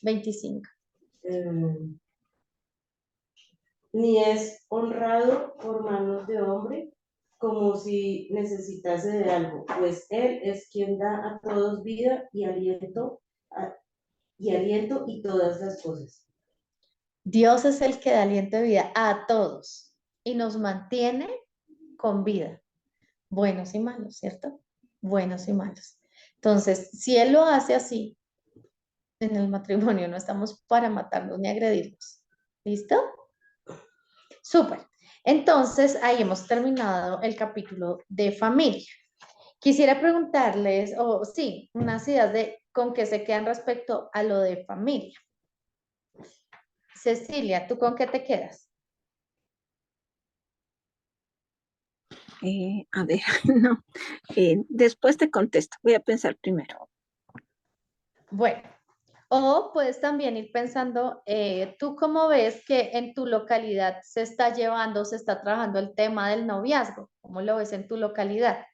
25. Ni es honrado por manos de hombre como si necesitase de algo, pues él es quien da a todos vida y aliento y todas las cosas. Dios es el que da aliento de vida a todos y nos mantiene con vida, buenos y malos, ¿cierto? Buenos y malos. Entonces, si Él lo hace así, en el matrimonio no estamos para matarnos ni agredirnos. ¿Listo? Súper. Entonces, ahí hemos terminado el capítulo de familia. Quisiera preguntarles, o sí, unas ideas de con qué se quedan respecto a lo de familia. Cecilia, ¿tú con qué te quedas? A ver, no. Después te contesto. Voy a pensar primero. Bueno, o puedes también ir pensando, ¿tú cómo ves que en tu localidad se está llevando, se está trabajando el tema del noviazgo? ¿Cómo lo ves en tu localidad?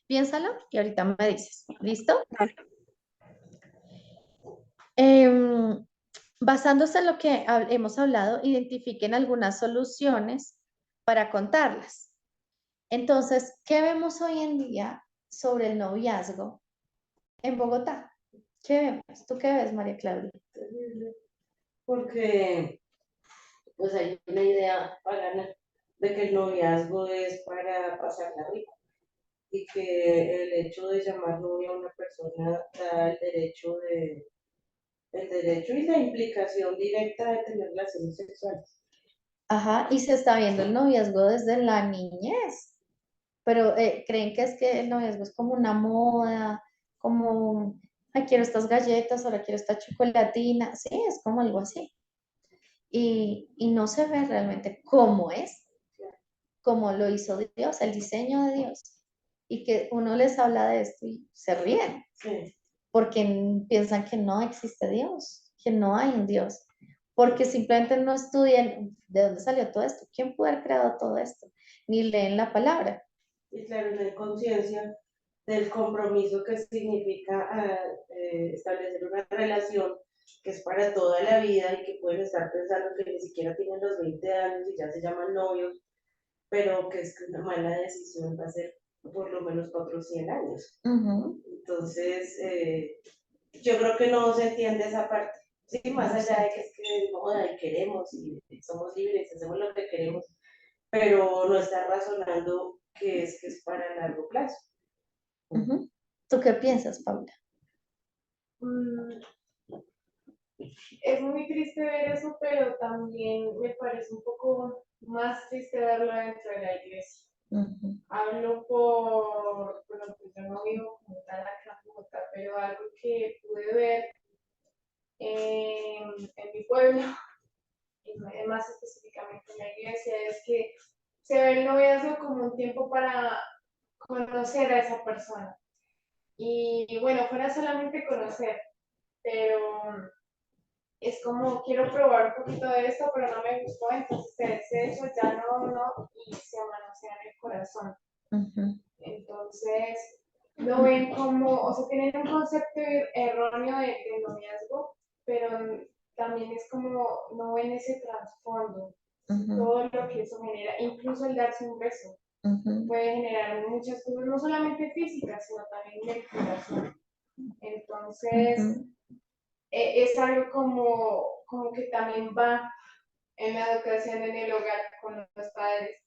Piénsalo y ahorita me dices, ¿listo? Vale. Basándose en lo que hemos hablado, identifiquen algunas soluciones para contarlas. Entonces, ¿qué vemos hoy en día sobre el noviazgo en Bogotá? ¿Qué vemos? ¿Tú qué ves, María Claudia? Porque pues hay una idea pagana de que el noviazgo es para pasarla rico y que el hecho de llamar novia a una persona da el derecho y la implicación directa de tener relaciones sexuales. Ajá, y se está viendo el noviazgo desde la niñez, pero creen que es que el noviazgo es como una moda, como, ay, quiero estas galletas, ahora quiero esta chocolatina, sí, es como algo así. Y no se ve realmente cómo es, como lo hizo Dios, el diseño de Dios. Y que uno les habla de esto y se ríen, Sí. porque piensan que no existe Dios, que no hay un Dios, porque simplemente no estudian de dónde salió todo esto, quién pudo haber creado todo esto, ni leen la palabra. Y claro, tener conciencia del compromiso que significa establecer una relación que es para toda la vida y que pueden estar pensando que ni siquiera tienen los 20 años y ya se llaman novios, pero que es que una mala decisión va a ser por lo menos 400 años. Entonces, yo creo que no se entiende esa parte. Sí, más allá de que es que es moda y queremos y somos libres, hacemos lo que queremos, pero no está razonando que es para largo plazo. ¿Tú qué piensas, Paula? Es muy triste ver eso, pero también me parece un poco más triste verlo dentro de la iglesia. Hablo bueno, pues yo no vivo como tal acá en Bogotá, pero algo que pude ver en mi pueblo, y más específicamente en la iglesia, es que se ve el noviazgo como un tiempo para conocer a esa persona. Y bueno, fuera solamente conocer, pero es como quiero probar un poquito de esto, pero no me gustó, entonces se deshecho, ya no, y se manosea en el corazón. Entonces, no ven como, o sea, tienen un concepto erróneo de noviazgo, pero también es como, no ven ese trasfondo, todo lo que eso genera, incluso el darse un beso, puede generar muchas cosas, no solamente físicas, sino también del corazón. Entonces, es algo como que también va en la educación en el hogar con los padres,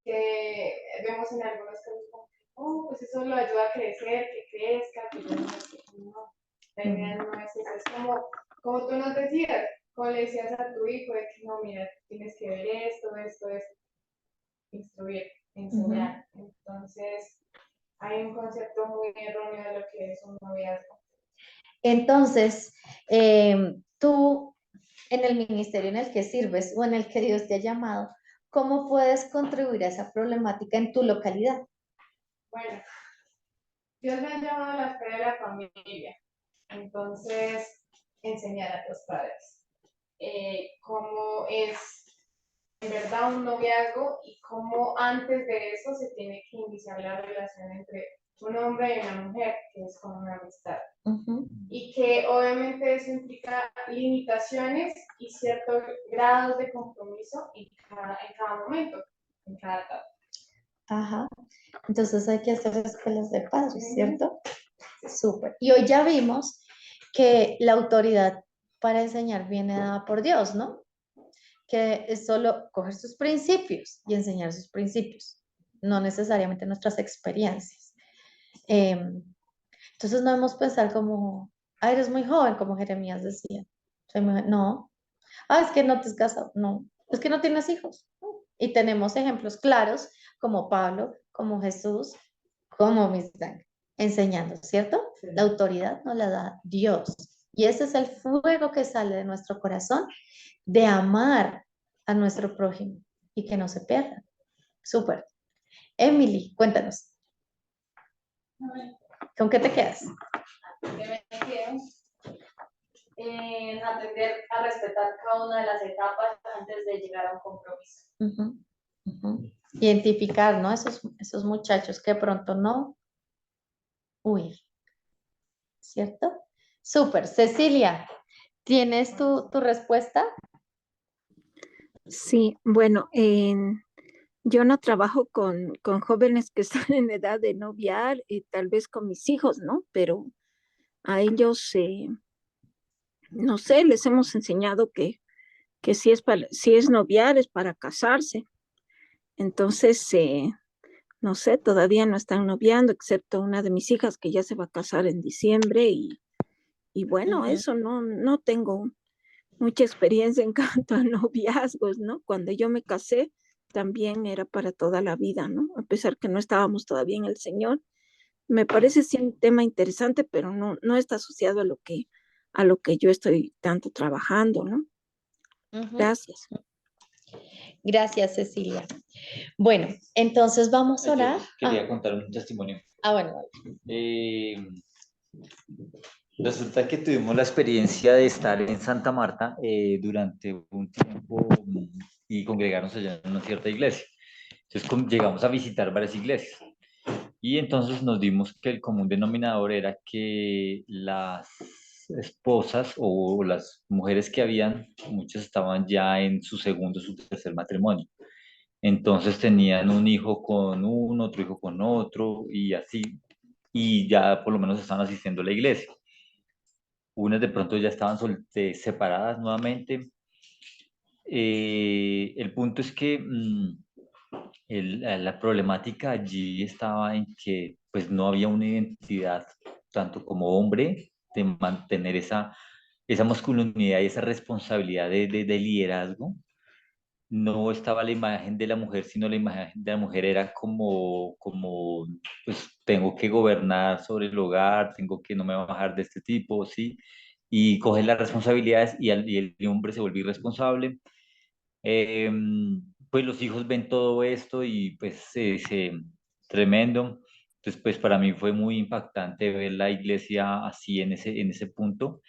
que vemos en algunos casos como, oh, pues eso lo ayuda a crecer, que crezca, que no, la idea no es eso, es como tú nos decías, como le decías a tu hijo, de que no, mira, tienes que ver esto, instruir, enseñar. Entonces, hay un concepto muy erróneo de lo que es un noviazgo. Entonces, tú en el ministerio en el que sirves o en el que Dios te ha llamado, ¿cómo puedes contribuir a esa problemática en tu localidad? Bueno, Dios me ha llamado a la esfera de la familia, entonces enseñar a los padres cómo es en verdad un noviazgo y cómo antes de eso se tiene que iniciar la relación entre un hombre y una mujer, que es como una amistad. Y que obviamente eso implica limitaciones y ciertos grados de compromiso en cada momento, en cada etapa. Ajá. Entonces hay que hacer escuelas de padres, ¿cierto? Súper. Y hoy ya vimos que la autoridad para enseñar viene dada por Dios, ¿no? que es solo coger sus principios y enseñar sus principios, no necesariamente nuestras experiencias. Entonces no debemos pensar como, ah, eres muy joven, como Jeremías decía. No, ah, es que no te has casado, no, es que no tienes hijos. Y tenemos ejemplos claros como Pablo, como Jesús, como Misdán, enseñando, ¿cierto? La autoridad nos la da Dios. Y ese es el fuego que sale de nuestro corazón de amar a nuestro prójimo y que no se pierda. Súper. Emily, cuéntanos, ¿con qué te quedas? Que me quedo en aprender a respetar cada una de las etapas antes de llegar a un compromiso. Ujú, ujú. Identificar, ¿no? Esos muchachos que pronto no huir, ¿cierto? Súper. Cecilia, ¿tienes tu respuesta? Sí, bueno, yo no trabajo con jóvenes que están en edad de noviar, tal vez con mis hijos, ¿no? Pero a ellos, no sé, les hemos enseñado que si es noviar es para casarse. Entonces, no sé, todavía no están noviando, excepto una de mis hijas que ya se va a casar en diciembre y bueno, Ujú. eso no tengo mucha experiencia en cuanto a noviazgos, ¿no? Cuando yo me casé también era para toda la vida, ¿no? A pesar que no estábamos todavía en el Señor. Me parece sí un tema interesante, pero no está asociado a lo que yo estoy tanto trabajando, ¿no? Ujú. Gracias. Gracias, Cecilia. Bueno, entonces vamos a Yo orar. quería contar un testimonio. Bueno, Eh, Resulta que tuvimos la experiencia de estar en Santa Marta durante un tiempo y congregarnos allá en una cierta iglesia. Entonces llegamos a visitar varias iglesias y entonces nos dimos que el común denominador era que las esposas o las mujeres que habían, muchas estaban ya en su segundo, su tercer matrimonio. Entonces tenían un hijo con uno, otro hijo con otro y así, y ya por lo menos estaban asistiendo a la iglesia. Unas de pronto ya estaban separadas nuevamente. El punto es que la problemática allí estaba en que pues no había una identidad, tanto como hombre, de mantener esa masculinidad y esa responsabilidad de liderazgo. No estaba la imagen de la mujer, sino la imagen de la mujer era pues tengo que gobernar sobre el hogar, tengo que no me voy a bajar de este tipo, ¿sí? Y coger las responsabilidades y el hombre se vuelve irresponsable. Eh, pues los hijos ven todo esto y pues tremendo. Entonces pues para mí fue muy impactante ver la iglesia así en ese punto,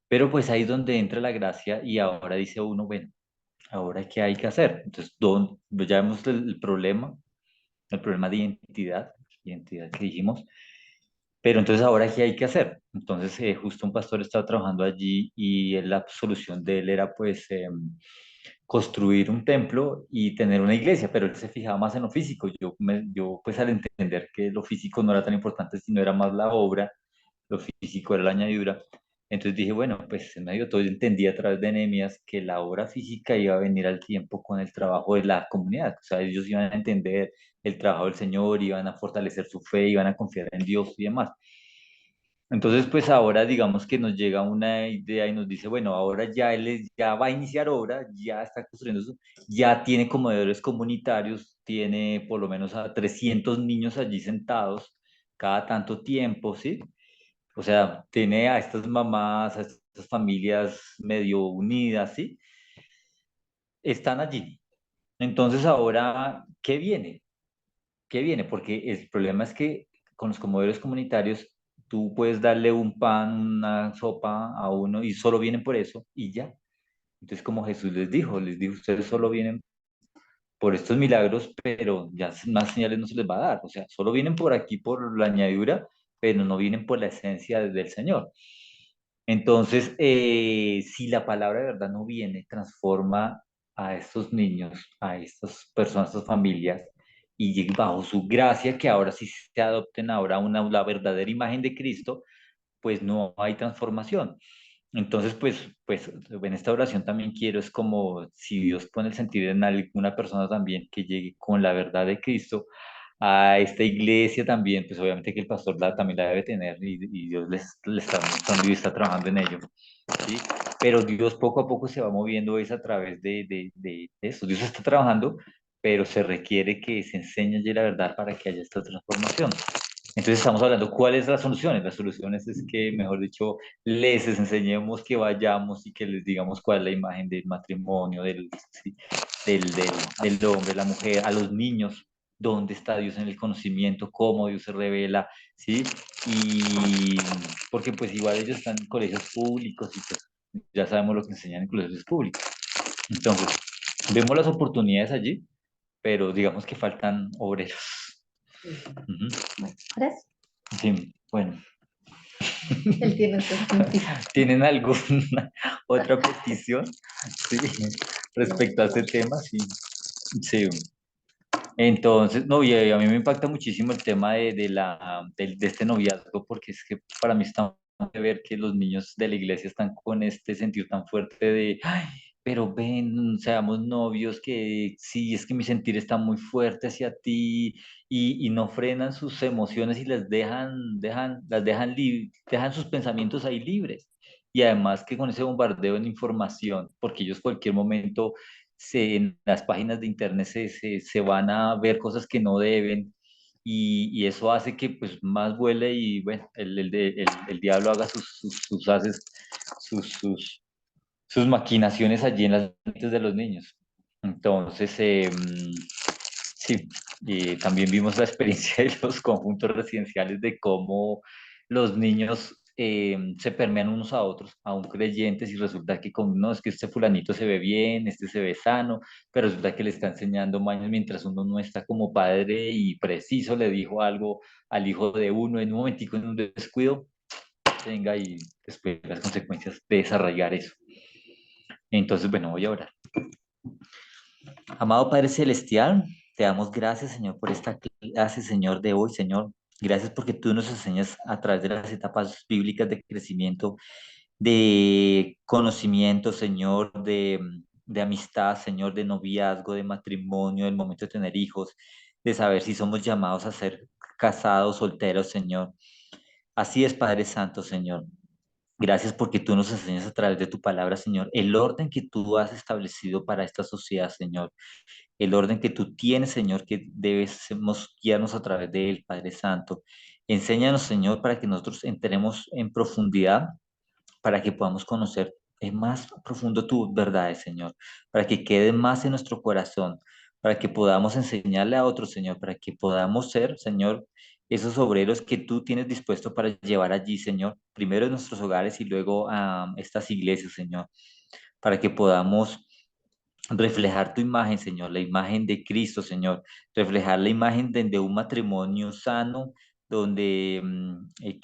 pero pues ahí es donde entra la gracia y ahora dice uno, bueno, ahora qué hay que hacer. Entonces ya vemos el problema de identidad que dijimos, pero entonces ahora qué hay que hacer. Entonces justo un pastor estaba trabajando allí y la solución de él era pues construir un templo y tener una iglesia, pero él se fijaba más en lo físico. Yo pues al entender que lo físico no era tan importante, sino era más la obra, lo físico era la añadidura. Entonces dije, bueno, pues en medio de todo yo entendí a través de Nehemías que la obra física iba a venir al tiempo con el trabajo de la comunidad. O sea, ellos iban a entender el trabajo del Señor, iban a fortalecer su fe, iban a confiar en Dios y demás. Entonces, pues ahora digamos que nos llega una idea y nos dice, bueno, ahora ya ya va a iniciar obra, ya está construyendo eso, ya tiene comedores comunitarios, tiene por lo menos a 300 niños allí sentados cada tanto tiempo, ¿sí? O sea, tiene a estas mamás, a estas familias medio unidas, ¿sí? Están allí. Entonces, ahora, ¿qué viene? ¿Qué viene? Porque el problema es que con los comedores comunitarios tú puedes darle un pan, una sopa a uno y solo vienen por eso y ya. Entonces, como Jesús les dijo, ustedes solo vienen por estos milagros, pero ya más señales no se les va a dar. O sea, solo vienen por aquí por la añadidura, pero no vienen por la esencia del Señor. Entonces, si la palabra de verdad no viene, transforma a estos niños, a estas personas, a estas familias, y bajo su gracia, que ahora sí se adopten ahora la verdadera imagen de Cristo, pues no hay transformación. Entonces, pues en esta oración también quiero, es como si Dios pone el sentido en alguna persona también que llegue con la verdad de Cristo a esta iglesia también, pues obviamente que el pastor también la debe tener y Dios le está mostrando y está trabajando en ello, ¿sí? Pero Dios poco a poco se va moviendo es a través de eso. Dios está trabajando, pero se requiere que se enseñe allí la verdad para que haya esta transformación. Entonces estamos hablando, ¿cuáles son las soluciones? Las soluciones es que, mejor dicho, les enseñemos que vayamos y que les digamos cuál es la imagen del matrimonio, sí, del hombre, la mujer, a los niños, dónde está Dios en el conocimiento, cómo Dios se revela, ¿sí? Y porque pues igual ellos están en colegios públicos y pues ya sabemos lo que enseñan en colegios públicos. Entonces, vemos las oportunidades allí, pero digamos que faltan obreros. Ujú. Bueno, ¿crees? Sí, bueno. Él tiene otros sentidos. ¿Tienen alguna otra petición? Sí, respecto a este tema, sí. Sí. Entonces, no, y a mí me impacta muchísimo el tema de este noviazgo, porque es que para mí está de ver que los niños de la iglesia están con este sentido tan fuerte de, ay, pero ven, seamos novios, que sí, es que mi sentir está muy fuerte hacia ti, y no frenan sus emociones y dejan sus pensamientos ahí libres. Y además que con ese bombardeo en información, porque ellos cualquier momento en las páginas de internet se van a ver cosas que no deben y eso hace que pues más vuele y bueno, el diablo haga sus, sus, sus maquinaciones allí en las mentes de los niños. Entonces, sí, y también vimos la experiencia de los conjuntos residenciales de cómo los niños se permean unos a otros, aún creyentes, y resulta que con, no, es que este fulanito se ve bien, este se ve sano, pero resulta que le está enseñando mañas mientras uno no está como padre y preciso le dijo algo al hijo de uno en un momentico, en un descuido, venga y después las consecuencias de desarraigar eso. Entonces, bueno, voy a orar. Amado Padre Celestial, te damos gracias, Señor, por esta clase, Señor, de hoy, Señor. Gracias porque tú nos enseñas a través de las etapas bíblicas de crecimiento, de conocimiento, Señor, de amistad, Señor, de noviazgo, de matrimonio, del momento de tener hijos, de saber si somos llamados a ser casados, solteros, Señor. Así es, Padre Santo, Señor. Gracias porque tú nos enseñas a través de tu palabra, Señor, el orden que tú has establecido para esta sociedad, Señor, el orden que tú tienes, Señor, que debemos guiarnos a través de él, Padre Santo. Enséñanos, Señor, para que nosotros entremos en profundidad, para que podamos conocer en más profundo tus verdades, Señor, para que quede más en nuestro corazón, para que podamos enseñarle a otros, Señor, para que podamos ser, Señor, esos obreros que tú tienes dispuesto para llevar allí, Señor, primero en nuestros hogares y luego a estas iglesias, Señor, para que podamos reflejar tu imagen, Señor, la imagen de Cristo, Señor, reflejar la imagen de un matrimonio sano, donde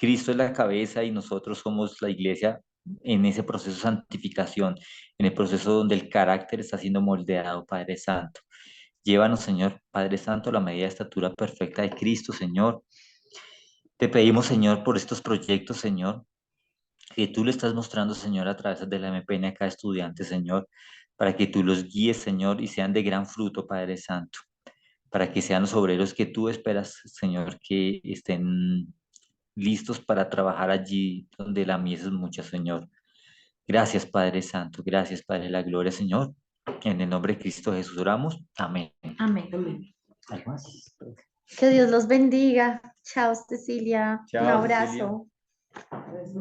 Cristo es la cabeza y nosotros somos la iglesia en ese proceso de santificación, en el proceso donde el carácter está siendo moldeado, Padre Santo. Llévanos, Señor, Padre Santo, a la medida de estatura perfecta de Cristo, Señor. Te pedimos, Señor, por estos proyectos, Señor, que tú le estás mostrando, Señor, a través de la MPN a cada estudiante, Señor, para que tú los guíes, Señor, y sean de gran fruto, Padre Santo, para que sean los obreros que tú esperas, Señor, que estén listos para trabajar allí donde la mies es mucha, Señor. Gracias, Padre Santo, gracias, Padre de la Gloria, Señor. En el nombre de Cristo Jesús oramos. Amén. Amén. Amén. ¿Algo más? Que Dios los bendiga. Chao, Cecilia. Un Chao, Cecilia. abrazo. Gracias.